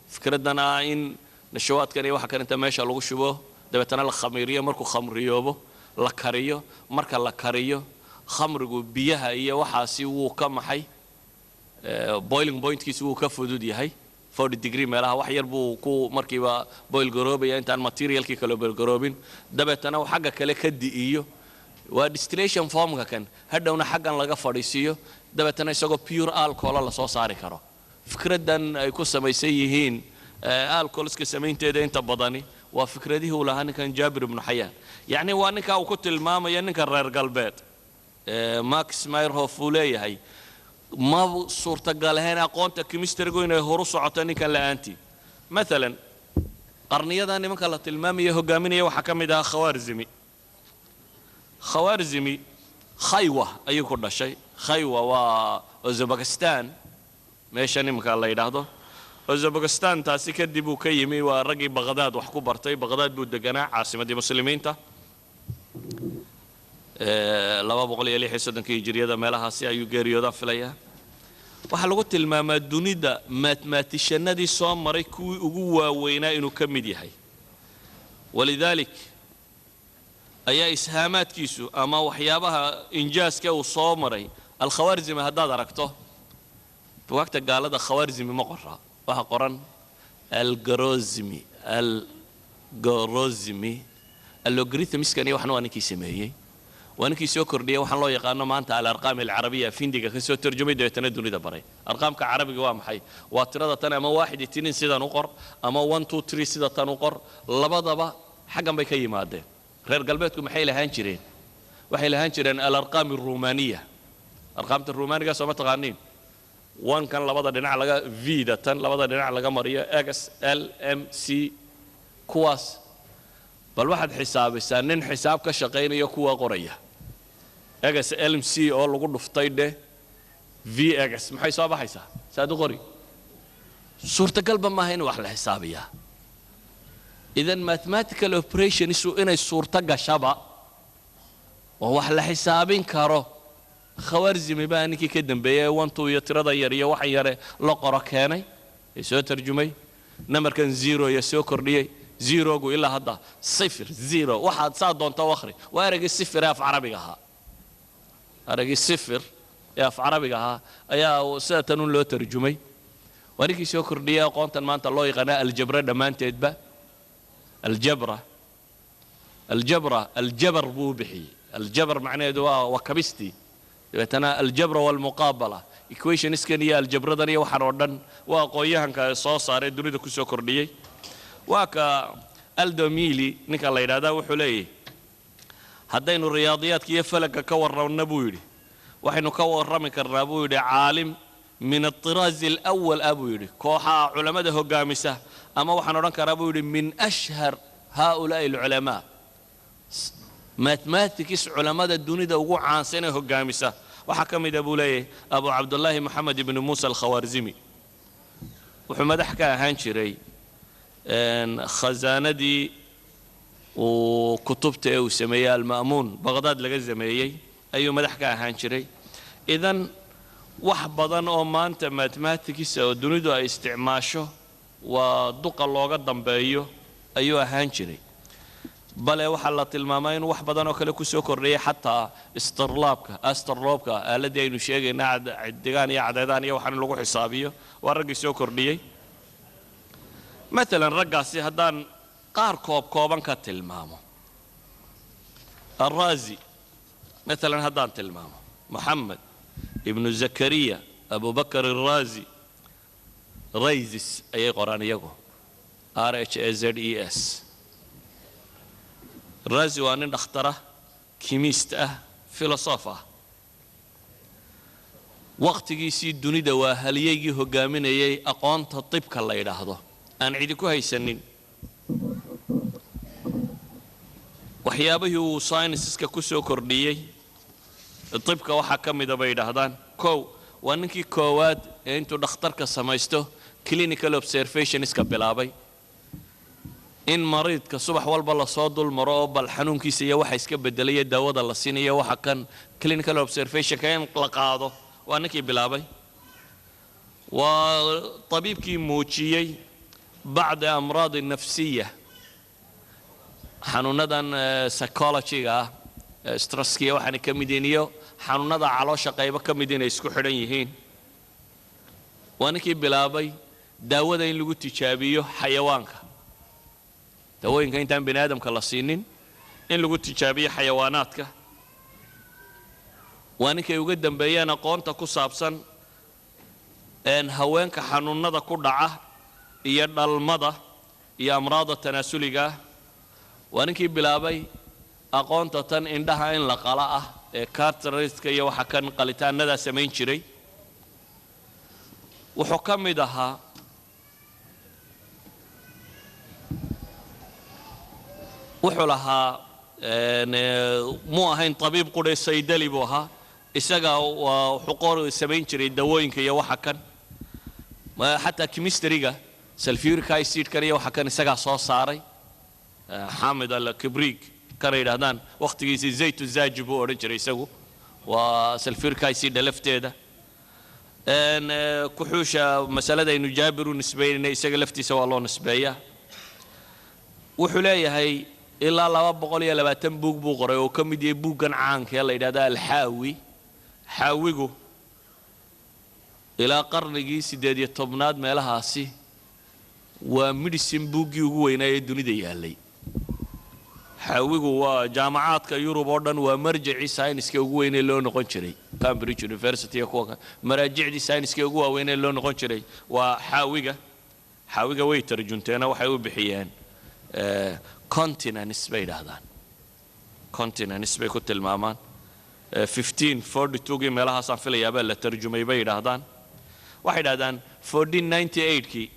Speaker 2: fikradana in nashawaadkan iyo waxa kan inta meesha lagu shubo dabeetana la khamiiriyo markuu khamriyoobo la kariyo marka la kariyo khamrigu biyaha iyo waxaasi wuu ka maxay boiling pointkiisu wuu ka fudud yahay 40 degree meelaha wax yar buu ku markiiba boil garoobaya intaan materialkii kale boil garoobin dabeetana uu xagga kale ka diiyo waa distillation formka kan hadhowna xaggan laga fadhiisiyo dabeetana isagoo pure alcohol la soo saari karo fikradan ay ku samaysan yihiin alcoholska samaynteeda inta badani waa fikradihii uu lahaa ninkan jaabir ibn xayaan yacni waa ninka uu ku tilmaamaya ninka reer galbeed max meyerhof uu leeyahay ما suurtagal ahayn aqoonta chemistrygu inay horu socoto ninkan la'aantii maalan qarniyada nimanka la tilmaamayo hogaaminaya waxa ka mid ah khawaarzimi khaywa ayuu ku dhashay khaywa waa Uzbekistan meesha nimanka la yiraahdo Uzbekistan taasi kadib uu ka yimi waa ragii Baghdad wax ku bartay Baghdad buu deganaa caasimadii muslimiinta 236 hijriyada meelahaasi ayuu geeriyooda filaya waxa lagu tilmaamaa dunida mathematicianadii soo maray kuwii ugu waaweynaa inuu ka mid yahay walidalik ayaa ishaamaadkiisu ama waxyaabaha injaaska uu soo maray al-khawaarzimi haddaad aragto buugta gaalada khawaarzimi ma qora waxa qoran al-garoozimi allogarithmiskani waxna waa ninkii sameeyey وأنكي سكر دي وحنا الله يقارن ما أنت على الأرقام العربية فينديك كسر ترجمة ده يتندون إذا بري أرقام كعربي جوام حي واترى تنا أما 1 2 سيدا نقر أما 1 2 3 سيدا تنقر لبضبة حاجة بكي مادة غير قلبتكم حيل هانشرين وحيل هانشرين الأرقام الرومانية أرقام الرومانية سوما تغنين 1 كان لبضة دنا على في ده تن لبضة دنا على ماريا إكس ال ام سي كواس بل واحد حساب سنن حساب كشقين يكوا قرية اجس ال ام سي او لو دفتay de في اجس maxay soo baxaysaa saad u qori suurta galba ma ahayn wax la xisaabiya idan mathematical operation isu inay suurta gashaba oo wax la xisaabin karo khawaarzimi baa ninkii ka dambeeyay 1 2 iyo tirada yar iyo wax yar la qoro keenay ee soo tarjumay namarkan 0 iyo soo kordhiyay 0 gu ilaa hadda 0 waxaad saa doonto akhri waa aragay 0 af carabiga ahaa aragay 0 af carabiga ahaa ayaa sidatan loo tarjumay warikii soo kordhiyay aqoontan maanta loo yaqaan aljabra dhamaanteedba الجبر بو بحي الجبر معناه دواء وكبستي تنا الجبر والمقابله equation اسكنيه الجبر دنيا waxaan oo dhan waa qoyahanka soo saaray dunida ku soo kordhiyay waa ka aldomili ninka la yiraahdo wuxuu leeyahay hadaynu riyaadiyadka iyo falaka ka warrabna buu yiri waxaynu ka warrami karnaa buu yiri caalim min الطراز الاول ابو yiri kooxa culimada hogaamisa ama waxaan oran karaa buu yiri min ashhar هؤلاء العلماء mathematics culimada dunida ugu caansan ee hogaamisa waxa kamid ah buu leeyahay Abu Abdullah Muhammad ibn Musa al-Khawarizmi wuxuu madax ka ahaan jiray khazaanadii وكتبته وسميه المأمون بغداد لقى زميي أيو مدح كأهان شري إذن وحبضان أو مانتا ماتماتيكيسا ودنيدو استعماشه ودق الله قدام بأيو أيو أهان شري بل وحلت المامين وحبضان أو كلا كسو كورية حتى استرلابكا الذي ينشيغي نعد عدقان يعددان يوحن لغو حسابيه ورقي سو كورية مثلا رقاسي هدان قار كوبان كتلمامو الرازي مثلا هدان تلمامو محمد ابن زكريا أبو بكر الرازي ريزس أي قرآن يقو RHAZES الرازي وأن اختره كيميست فيلسوفة وقت يسي الدنيا دوا هل يجي هجامين يي أقوان الطب كلا يلاحظه أنا عيدكوا هاي سنين وحيابه ساينسس ككسو كردية الطب كواحد كم إذا بيلاحظان كو وأنكي كواد أنتو دختر كسمايستو clinical observation إسكابلابي إن مريض كصبح والبلا صاد المرأة الحنون كيسية واحد إسكابدلية داود الله سينية واحد كان clinical observation كان قلقاده وأنكي بلابي وطبيب كي موتشيي بعد أمراض النفسية حنوندان سايكولوجي سترسكية وحنا كمدينيو حنوندا علوشة قيبة كمدينة يسكو حرينيهين وأنكي بلابي داود إن لقوا تجابيه حيوانك داود إن كان بني آدم كالصينين إن لقوا تجابيه حيواناتك وأنكي يقدم بيانا قونتا كصابسا أن هوانك حنوندا كردعة يد المضى يا أمراض التناسلية وأنكي بلابي أقونتا تن عندها إن لقلاء كارتريسك يو حكن قلتان ندى سمين شري وحكم دها وحلها مو هين طبيب قري سيدلي بوها إسقى وحقور سمين شري دوين كي يو حكن حتى كيمستريجا سلفيوريك أسيد كريه وحكن إسقى صوص صاري حامد الكبريك كريه هذان وقت يجي زيت الزاج بو أورنج يسوي وسلفيوريك أسيد لفته ده ان كحوشة مسألة إنه جابر نسبيا إنه يسقى لفتي سوى الله نسبيا وحلاية هاي إلا الله بقول يلا بتم بوق بقرة وكم يدي بوقن عنك يلا إذا ده الحاوي حاويجو إلى قرن جيس دادي الطبناد ما لها سي ومدرسين بوقي وين يدوني ده يالي حاويجو وجامعات كيورو بوردن ومرجع ساينس كوين اللي نقنشري كامبريدج يونيفرسيتي كوكا مراجع دي ساينس كوجوا وين اللي نقنشري وحاويجا ويترجمتنا وحاوي بحيان كونتيننس بيد هذا كونتيننس بيكوت المامان 1542 ملها صار في اليابان ترجمة بيد هذا واحد هذا 1498 كي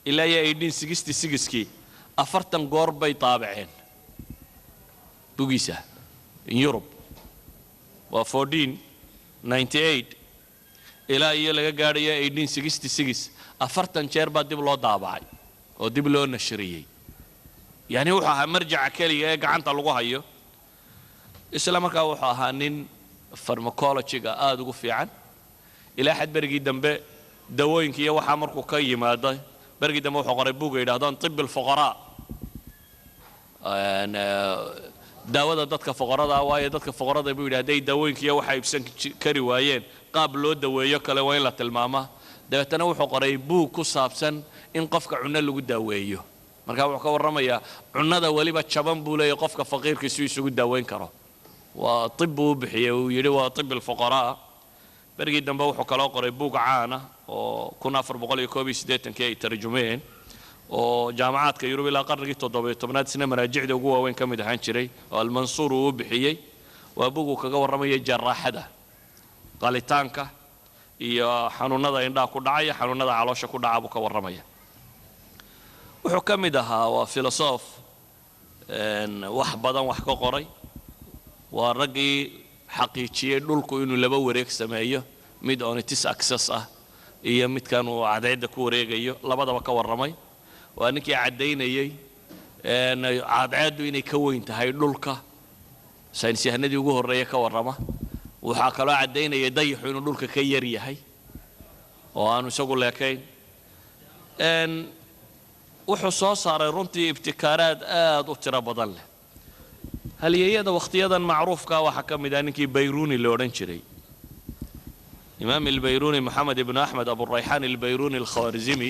Speaker 2: إلى 1866 كي أفرتن قرب طابعين بوجيسة in Europe و 1498 إلى يلا قارية 1866 أفرتن شربة دي بلو طابعي أو دي بلو نشرية يعني وحها مرجع كلي قعنت لغوها يو إسلامك وحها نين فارماكولوجي قاعد في عن إلى حد برجي دم دواين كي وحها مركو كي ماذا برجي دم وحها قريبوك إلى هذا طب الفقراء أنا داود ضدك فقراء وايد ضدك فقراء بيقول هذي دواين كي وحها يبسن كري وايين قابلوا دوايا كلا وين لا تلمامة ده تنوح قريبوك كصابسن إن قفك عنا اللي قد دوايو marka wuxuu ka warramaya cunada waliba jaban buu leeyahay qofka faqiirkiisu isugu daaweyn karo waa tib uu bixiyay uu yiri waa tib al-fuqaraa barigi dambe wuxuu kala qoray buug caan ah oo 1480 ay tarjumeen oo jaamacaadka Yurub ilaa qarnigii 17aad sina maraajicda ugu waaweyn kamid ahaan jiray oo al-Mansuur uu bixiyay waa buug kaga warramaya jaraaxada qalitaanka iyo xanuunada indhaha ku dhacay xanuunada caloosha ku dhaca buu ka warramaya wuxuu ka mid ahaa waa filosof wax badan wax ka qoray waa ragii xaqiijiyay dhulku inuu laba wareeg sameeyo mid onitis access ah iyo midkan uu cadayda ku wareegayo labadaba ka warramay waa ninkii cadeynayay cadceeddu inay ka weyn tahay dhulka saynis yahanadii ugu horreeya ka warrama waxaa kaloo caddaynaya dayaxu inuu dhulka ka yar yahay oo aanu isagu leekayn wuxuu soo saaray runtii ibtikaaraad aad u tiro badan leh halyeeyada wakhtiyadan macruufka waxaa ka mid ah ninkii bayruni la odhan jiray imaam albayruni moxamed ibnu axmed aburayxaan albayruni alkhawaarizimi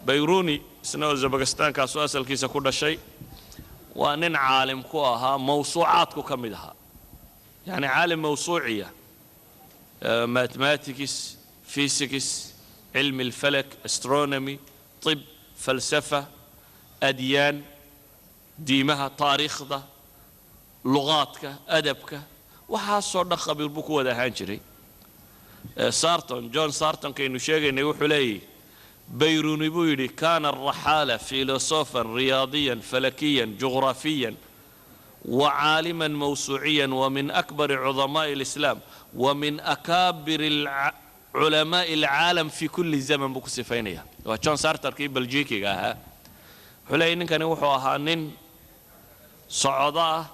Speaker 2: bayruni isna oo zabagastaankaasoo asalkiisa ku dhashay waa nin caalim ku ahaa mawsuucaadku ka mid ahaa yani caalim mawsuuciya mathematics physics cilmi alfalak astronomy طب فلسفة أديان ديمها تاريخ لغاتك أدبك وحاصل خبير بكو هذا هانجري سارتون جون سارتون كأنه شيء إنه يوحلي بيروني بويلي كان الرحالة فيلسوفا رياضيا فلكيا جغرافيا وعالما موسوعيا ومن أكبر عظماء الإسلام ومن أكابر علماء العالم في كل زمن بكو سفينيا وجون سارتر كي بلجيكي قاها حلي إن كان يوحوها نين صعداء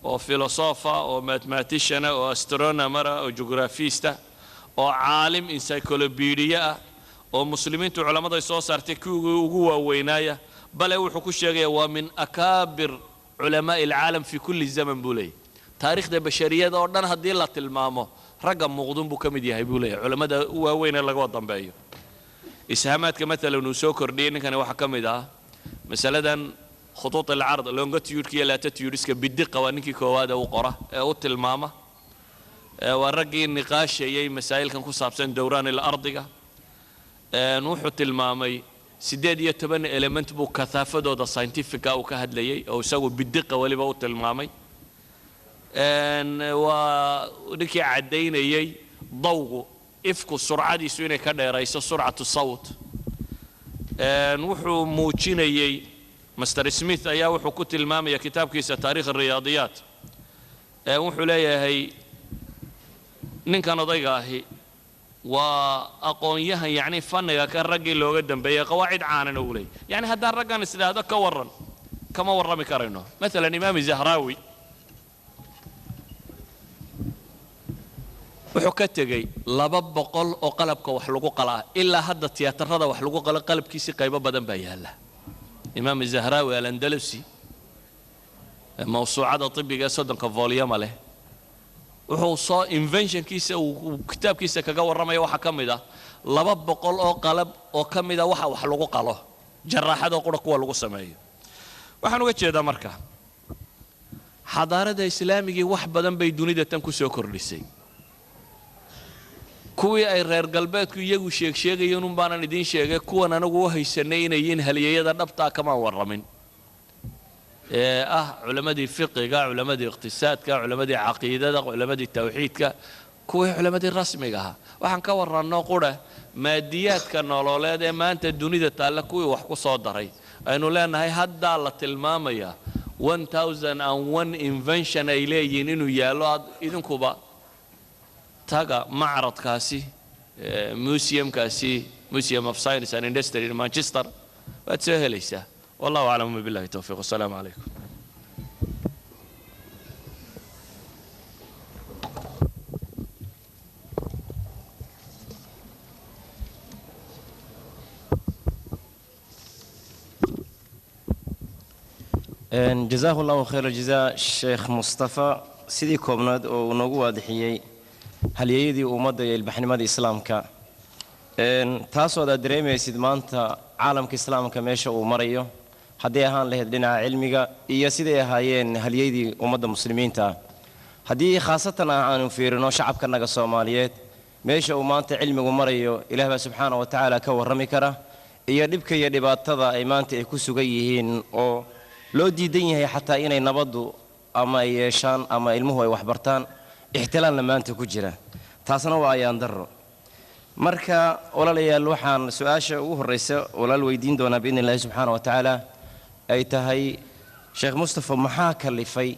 Speaker 2: أو فيلسوفا أو ماثماتيشن أو أسترونومر أو جغرافيستا أو عالم إنسايكلوبيديا أو مسلمين علماء يسوع سارتي كوجو وينايا بل يوحو كشيء ومن أكابر علماء العالم في كل زمن بولي تاريخ ده بشرية ده أردن هدي الله تلمامه رقم مغضوم بكمدي هاي بولي علماء ده وين اللي قوضن بأيه إسهامات كمثلا نسوكر دين كان واحد كمدا مثلا خطوط العرض لونجتيود كي لا تتيورسك بالدقة وانكي كوادا وقرة أو تلمامة ورقي النقاش شيء مسائل كان كوسابسن دوران الأرض نوح تلمامي سداد يتبنى إلمنت بو كثافة ده ساينتيفيك أو كهد لي أو سووا بالدقة واللي بو تلمامي ونكي عدينا يي ضوء إفكو السرعة دي سوينا كده رئيس سرعة الصوت وحو موجينا يي مستر سميث أيا وحو كتل مامي كتاب كيسة تاريخ الرياضيات وحو ليا هي نكان ضيقا هي وأقونيها يعني فن كان رجل لو قدم بيا قواعد عانا نقولي يعني هذا الرجل نسل هذا كورن كما ورا مكارينه مثلا إمام الزهراوي وحكتجي لباب بقول أو قلبك وحلقوا قلا إلا هذا التياتر هذا وحلقوا قلا قلب كيسي قيبة بدن بيهلا إمام الزهراوي الأندلسي موسوعة طبية صدق كفوليوم عليه وهو صا invention كيسة وكتاب كيسة كجو الرمي وحكم ده لباب بقول أو قلب أو كم ده وحلقوا قلا جراح هذا قرق والقو سمايه وحنو كتير ده مركه حضارة الإسلامية واحد بدن بيدوني ده تنكو سكر لسي kuwii ay reer galbeedku iyagu sheegayeen un baanan idin sheegay kuwan anagu haysanayeen halyeeyada dhabta kama waramin culamadii fiqiga culamadii iqtisaadka culamadii aqeedada culamadii tawxiidka kuwii culamadii rasmiga ah waxaan ka warranno qura maadiyaadka nololeed ee maanta dunida taala kuwii wax ku soo daray aynu leenahay hadda la tilmaamaya 1001 invention ay leeyihiin inuu yaalo idinkuba taga معرض كاسي موسيوم كاسي موسيوم اوف ساينس اند اندستري in مانشستر وتسهليسا والله اعلم بالله التوفيق والسلام عليكم
Speaker 10: جزاه الله خير الجزاء الشيخ مصطفى سيدي كوبناد ونوغو واضحيي halyeeyadii ummadda iyo ilbaxnimada islaamka taasoo aad dareemaysid maanta caalamka islaamka meesha uu marayo haddii ahaan lahayd dhinaca cilmiga iyo siday ahaayeen halyeeyadii ummadda muslimiinta haddii khaasatan aanu fiirino shacabkanaga Soomaaliyeed meesha uu maanta cilmigu marayo Ilaahay subxaanahu wa ta'aala ka warrami kara iyo dhibka iyo dhibaatada ay maanta ay ku sugan yihiin oo loo diidan yahay xataa inay nabadu ama ay yeeshaan ama ilmuhu ay wax bartaan احتلال لما أنت كجرا تاسنا وعيان درو مركا ولا ليال وحان سؤاشة وهالرئيس ولا الويدين دونا بإذن الله سبحانه وتعالى أي تهي شيخ مصطفى محاكا اللي في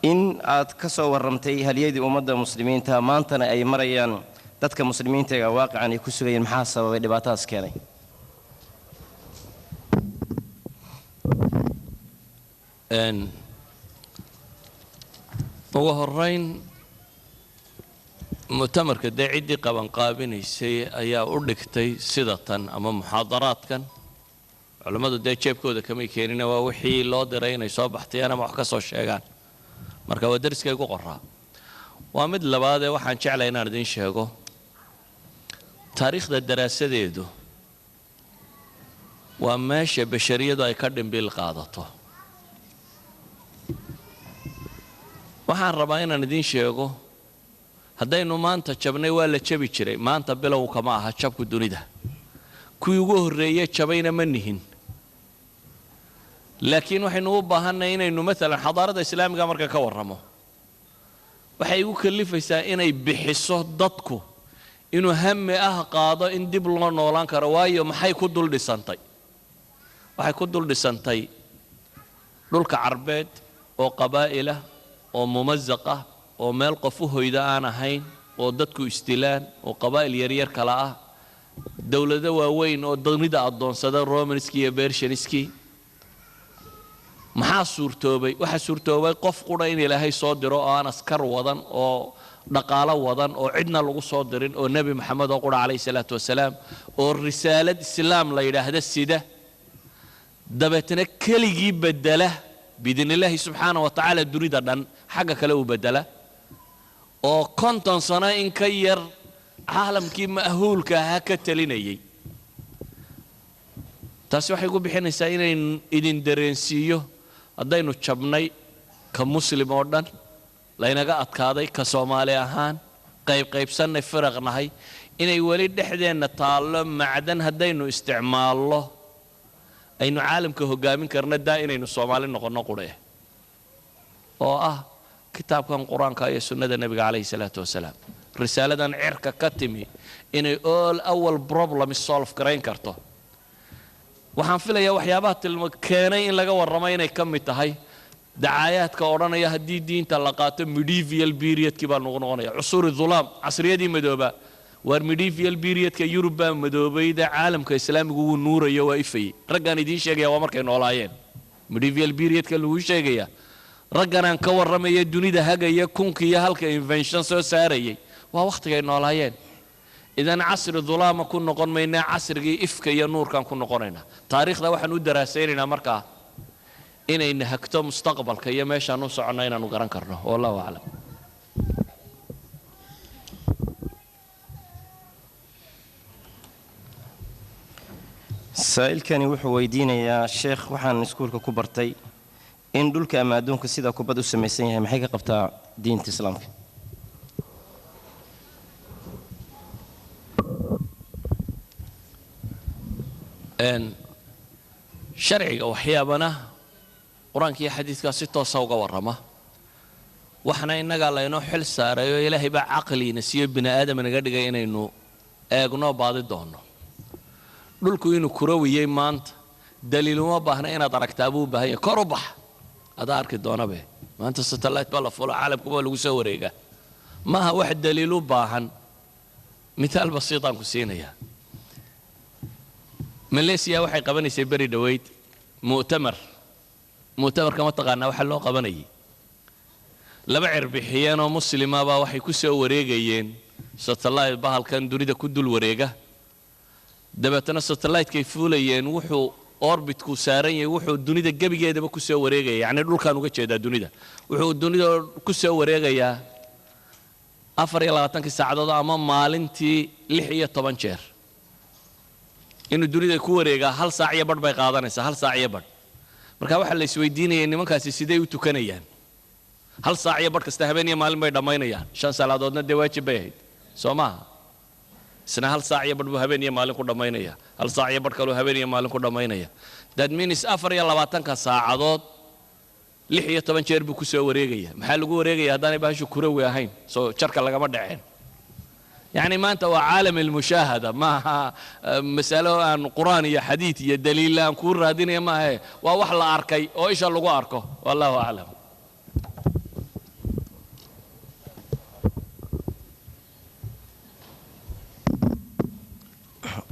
Speaker 10: إن أتكسو ورمتي هل يدي أمد المسلمين تا مانتنا أي مريان تتك مسلمين تا واقعا يكسو المحاسة ولباتاس كاني
Speaker 2: ugu horrayn mu'tamarka dee ciddii qabanqaabinaysay ayaa u dhigtay sida tan ama muxaadaraadkan culammadu dee jeebkooda kamay keenina waa wixii loo diray inay soo baxtayaan ama wax ka soo sheegaan marka waa dariskay ku qoraa waa mid labaadee waxaan jeclay inaan idiin sheego taariikhda daraasadeedu waa meesha bashariyadu ay ka dhimbil qaadato waxaan rabaa inaan idiin sheego haddaynu maanta jabnay waa la jabi jiray maanta bilowka ma aha jabku dunida kuwii ugu horreeyey jabayna ma nihin laakiin waxaynu u baahannahay inaynu maalan xadaarada islaamiga marka ka warramo waxay igu kallifaysaa inay bixiso dadku inuu hami ah qaado in dib loo noolaan karo waayo maxay ku dul dhisantay waxay ku dul dhisantay dhulka carbeed oo qabaa'ilah oo mumasaq ah oo meel qof u hoyda aan ahayn oo dadku istilaan oo qabaa'il yaryar kala ah dawlado waaweyn oo dunida addoonsada romanskii iyo bershanskii maxaa suurtoobay waxaa suurtoobay qof qudha in ilaahay soo diro oo aan askar wadan oo dhaqaalo wadan oo cidna lagu soo dirin oo nebi maxamed oo qudha calayhi salaatu wasalaam oo risaalad islaam la yidhaahda sida dabeetana keligii bedela biidni illaahi subxaana wa tacaala dunida dhan xagga kale uu bedela oo 50 sano in ka yar caalamkii ma'huulka ahaa ka talinayay taasi waxay ku bixinaysaa inayn idin dareensiiyo haddaynu jabnay ka muslim oo dhan laynaga adkaaday ka soomaali ahaan qaybsannay firaqnahay inay weli dhexdeenna taallo macdan haddaynu isticmaallo aynu caalamka hoggaamin karna daa inaynu soomaali noqonno qudhe oo ah kitaabkan qur-aanka iyo sunnada nebiga calayhi salaatu wasalaam risaaladan cirka ka timi inay all awal problem solve garayn karto waxaan filayaa waxyaabaha keenay in laga warramo inay ka mid tahay dacaayaadka odhanaya haddii diinta la qaato medieval periodkii baa nagu noqonaya cusuuri dhulaam casriyadii madooba waar medieval periodka yurub baa madoobayda caalamka islaamigu wuu nuurayo waa ifayey raggaan idiin sheegaya waa markay noolaayeen medieval periodka lagu sheegaya ragganaan ka warramaya dunida hagaya kunkiiyo halka invention soo saarayay waa wakhtigay noolaayeen idan casri dhulaama ku noqon maynaa casrigii ifka iyo nuurkaan ku noqonaynaa taariikhda waxaan u daraasaynaynaa markaa inayna hagto mustaqbalka iyo meeshaan u soconna inaanu garan karno wallahu aclam
Speaker 10: saa'ilkani wuxuu weydiinayaa sheekh waxaan iskuulka ku bartay in dhulka ama adduunka sida kubad u samaysan yahay maxay ka qabtaa diinta islaamka
Speaker 2: sharciga waxyaabana qur-aanka iyo xadiidkaa si toosa uga warrama waxna innagaa laynoo xil saaray oo ilaahay baa caqliina siiyo bini aadam naga dhigay inaynu eegno baadi doonno dhulku inuu kurawiyey maanta daliil uma baahna inaad aragtaa buu u baahan yahay kor u bax adaa arki doonabe maanta satellite baa la fulo caalamku baa lagu soo wareegaa maaha wax daliil u baahan mithaal basiitaan ku siinayaa malaysia waxay qabanaysay beri dhoweyd mu'tamarka ma taqaanaa waxa loo qabanayay laba cirbixiyeen oo muslima baa waxay ku soo wareegayeen satellite bahalkan dunida ku dul wareega dabeetana satellite-kay fuulayeen wuxuu orbitku saaran yahay wuxuu dunida gebigeedaba ku soo wareegaya yacni dhulkaan uga jeedaa dunida wuxuu dunida ku soo wareegayaa 24 saacadood ama maalintii 16 jeer inuu dunida ku wareegaa 1 saac iyo badh bay qaadanaysaa 1 saac iyo badh marka waxa la isweydiinayay nimankaasi sidee u tukanayaan 1 saac iyo badh kasta habeen iyo maalin bay dhammaynayaan 5 salaadoodna dee waajib bay ahayd soo maaha isna 1 saac iyo badh buu habeen iyo maalin ku dhammaynaya 1 saac iyo badh kaluu habeen iyo maalin ku dhammaynaya that means 24 saacadood 16 jeer buu ku soo wareegaya maxaa lagu wareegaya haddaanay bahashu kurawi ahayn soo jarka lagama dhaceen يعني ما أنت وعالم المشاهدة ما مسألة عن قرآن يا حديث يا دليل عن كور هذين ما هي ووحلا أركي أو إيش اللي أركه والله أعلم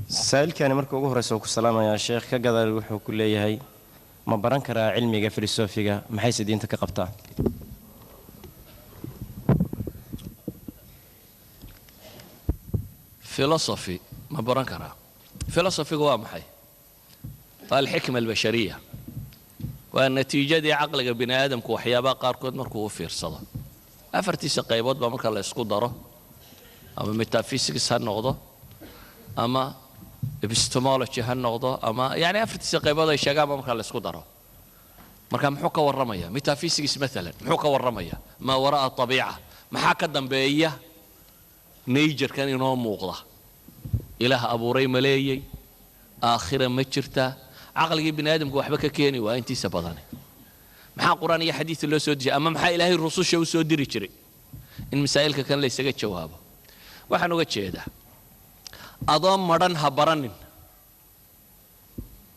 Speaker 10: سائل كان مركو جوهر سوق السلام يا شيخ كقدر وحو كل هاي ma baran karaa cilmiga filosofiga maxayse diinta ka qabtaa
Speaker 2: philosophy ما بران كرا philosophy هو محي الحكمة البشرية والنتيجة دي عقلك بني آدم كوحيابا قاركود مركو فير صدا أفرتي سقيبات بمركا الله يسكو داره أما ميتافيسيكس هالنقطة أما epistemology هالنقطة أما يعني أفرتي سقيبات يشجع بمركا الله يسكو داره مركا محوكا والرمية ميتافيسيكس مثلا محوكا والرمية ما وراء الطبيعة محاكا دنبية نيجر كان ينوم موقضة إله أبو ري ملايي آخرا ما جرتا عقل ابن آدم كوحبك كيني وأنتي سبضاني محا قرآن حديث اللي سودجي أما محا إلهي الرسول شو سودري جري إن مسائلك كان ليس قد شوابه وحنو قد شيء ده أضام مرن هبرن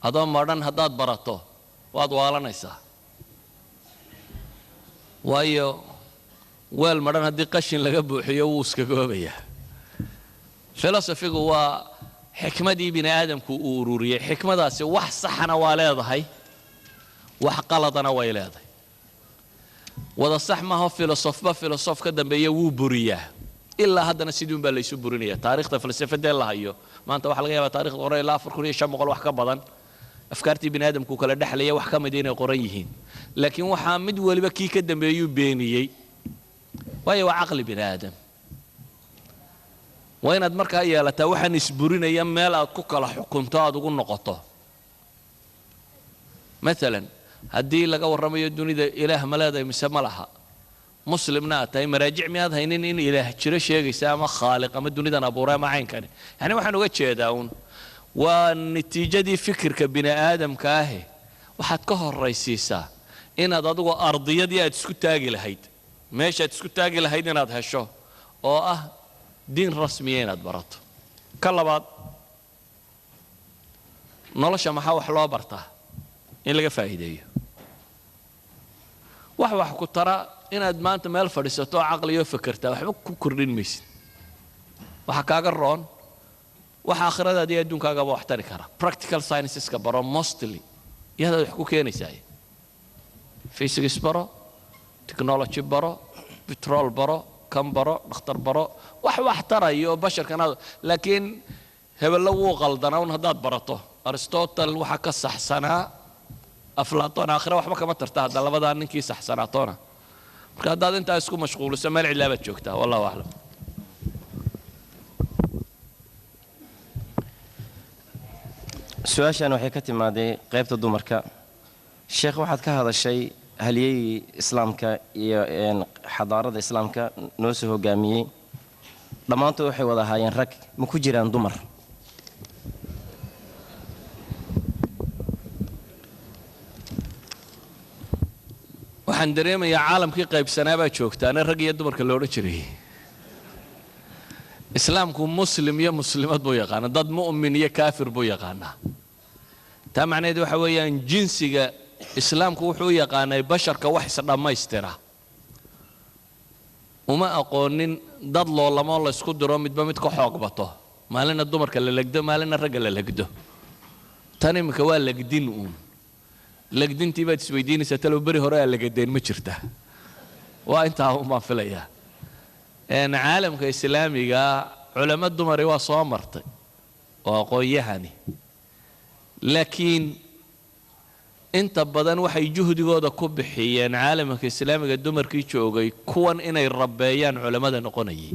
Speaker 2: أضام مرن هداد براتو وأضوالا نيسا وايو ويل مرن هدي قشن لقبو حيووس كقوبية فلسفي هو حكمتي بني آدم كأورورية حكمة داسي وح صحنا واليضهي وح قلطنا ويلاضهي وذا صح ما هو فيلسوف كدن بيو بريه إلا هذا نسيدون بالليسو برينية تاريخ الفلسفة دي الله هيو ما أنت وحلقة يا تاريخ قرية لا فرقونية شمقل وحكا بدن أفكارتي بني آدم كوكلا دحلية وحكا مدينة قريهين لكن وحامد ولبكي كدن بيو بينيي وهي عقل بني آدم وين أدمرك هي لا توحى نسبورين أيام مالا كوكلا حكمتها تقول نقطة مثلا هدي لقى ورمي الدنيا ده إله ملاذ يسمى لها مسلمنا تاي مراجع مياد هينين إن إله شري شيء يسمى خالق أما الدنيا ده نبورة ما عين كان يعني وحنا وجه شيء داون والنتيجة دي فكر كبني آدم كاهي وحد كهر رئيسيسا إن هذا أرضية دي تسكت تاجي لهيد ماشي تسكت تاجي لهيد إن هذا الشو أو دين رسميين أدبرت كلا بعض نلاش ما حاول حلا برته إن لقى فائدة وح كترى إن أدمانت مال فريسته عقلي يفكرته وحبك كورين ميسين وحكاك الرون وحآخر هذا دي أدون كاجا بوحتري كرا practical sciences كبرا mostly يهذا يحكوا كيني ساي physics برا technology برا petrol برا كم برا نختار برا وح ترى يو بشر كان هذا لكن هبل لو غلطنا ونهضات برته أرسطوطل وحكى صحسنا أفلاطون آخره وحبك ما ترتاح ده لبدا إنك صحسناتنا هذا أنت أسكو مشغول سمع العلابة شوكتها والله أعلم
Speaker 10: su-aashan waxay ka timaaday qaybta dumarka sheekh waxaad ka hadashay halyeeyii islaamka iyo xadaarada islaamka noo soo hogaamiyey dhammaantood waxay wada ahaayeen rag ma ku jiraan dumar
Speaker 2: waxaan dareemayaa caalamkii qaybsanaa baa joogtaana rag iyo dumarka loola jiray islaamku muslim iyo muslimad buu yaqaana dad mu'min iyo kaafir buu yaqaanaa taa macnaheedu waxa weeyaan jinsiga islaamku wuxuu yaqaanay basharka wax isdhammaystira uma aqoonin dad loolamoo la isku diro midba mid ka xoog bato maalina dumarka la legdo maalina ragga la legdo tan imika waa legdin uun legdintii baad isweydiinaysaa talow beri hore aa lagadeen ma jirta waa intaa umaan filayaa caalamka islaamiga culamo dumari waa soo martay oo aqoon-yahani laakiin inta badan waxay juhdigooda ku bixiyeen caalamka islaamiga dumarkii joogay kuwan inay rabeeyaan culamada noqonayay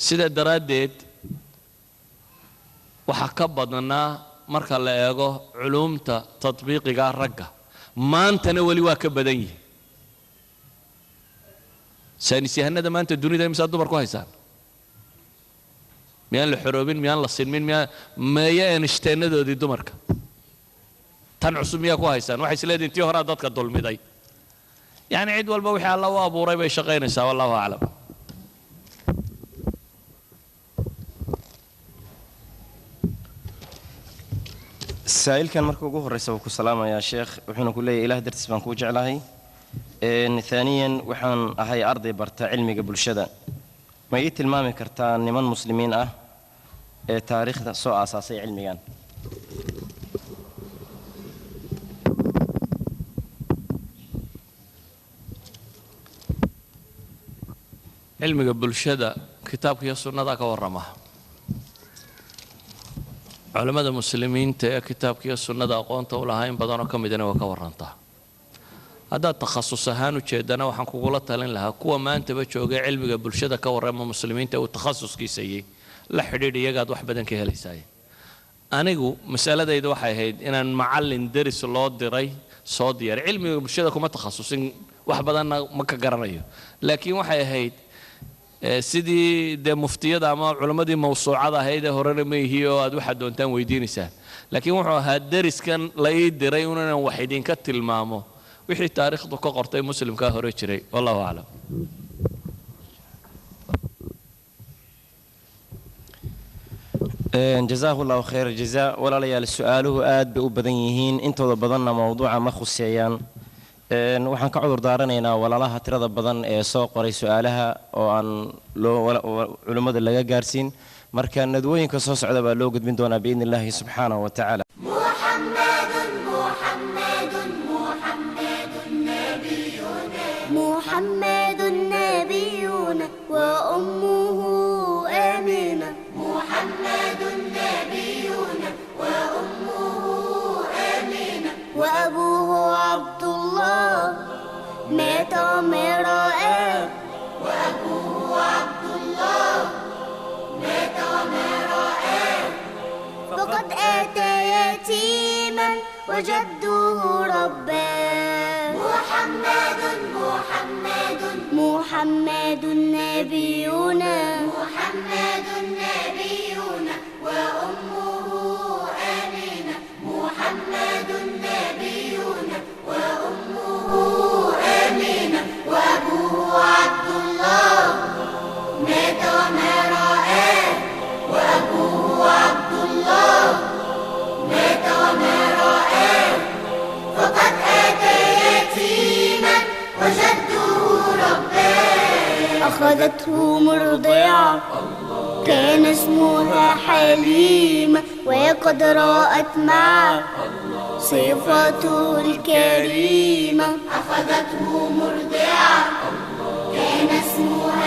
Speaker 2: sida daraaddeed waxaa ka badnaa marka la eego culumta tatbiiqiga ragga maantana weli waa ka badan yihiin saynisyahanada maanta dunida imsaa dumar ku haysaan miyaan la xoroobin miyaan la sinmin meeya enishtaanadoodii dumarka tan cusub miyaa ku haysaan waxay isleedihin tii horaa dadka dulmiday yani cid walba wixii alla u abuuray bay shaqaynaysaa wallahu aclam
Speaker 10: saa'ilkan marka ugu horreysa wuu ku salaamayaa sheekh wuxuuna ku leeyahay ilaah dartiis baan kuu jeclahay ثانيا waxaan ahay arday barta cilmiga bulshada ma ii tilmaami kartaa niman muslimiin ah ee taariikhda soo aasaasay cilmigan
Speaker 2: علمي bulshada kitaabka iyo sunnada ka warrama culimada muslimiinta ee kitaabka iyo sunnada aqoonta u lahayn badan oo kamidana waa ka warantaa hadda takhasus ahaan u jeedana waxaan kugula talin lahaa kuwa maantaba jooga cilmiga bulshada ka warrama muslimiinta oo takhasuskiisayay la xidhiidh iyagaad wax badan ka helaysay anigu mas'aladaydu waxay ahayd inaan macallin daris loo diray soo diyaar cilmiga bulshada kuma takhasusin wax badan ma ka garanayo laakiin waxay ahayd sidii de muftiyada ama culimadii mawsuucada ahayd ee horena ma yihiin oo aad waxa doontaan weydiinaysaa laakiin wuxuu ahaa dariskan la ii diray inaan wax idin ka tilmaamo wixii taariikhdu ka qortay muslimka hore jiray wallahu a'lam
Speaker 10: جزاه الله خير الجزاء ولا ليال سؤاله آد بأبدن يهين انتو بدنا موضوع ما خصيان waxaan ka cudur daaranaynaa walaalaha tirada badan ee soo qoray su'aalaha oo aan culimada laga gaarsiin marka nadwooyinka soo socda baa loo gudbin doonaa biidni illaahi subxaanahu wa tacaala
Speaker 1: محمد نبينا وأمه آمنة محمد نبينا وأمه آمنة وأبوه عبد الله مات امرأة وأبوه عبد الله مات امرأة فقد أتى يتيما وجده رباه محمد نبينا محمد نبينا وأمه آمنة محمد نبينا وأمه آمنة وأبوه عبد الله مات امرأة وأبوه عبد الله مات امرأة فقد أتى يتيما وجده رباه أخذته مرضعة كان اسمها حليمة وقد رأت معه صفته الكريمة أخذته مرضعة كان اسمها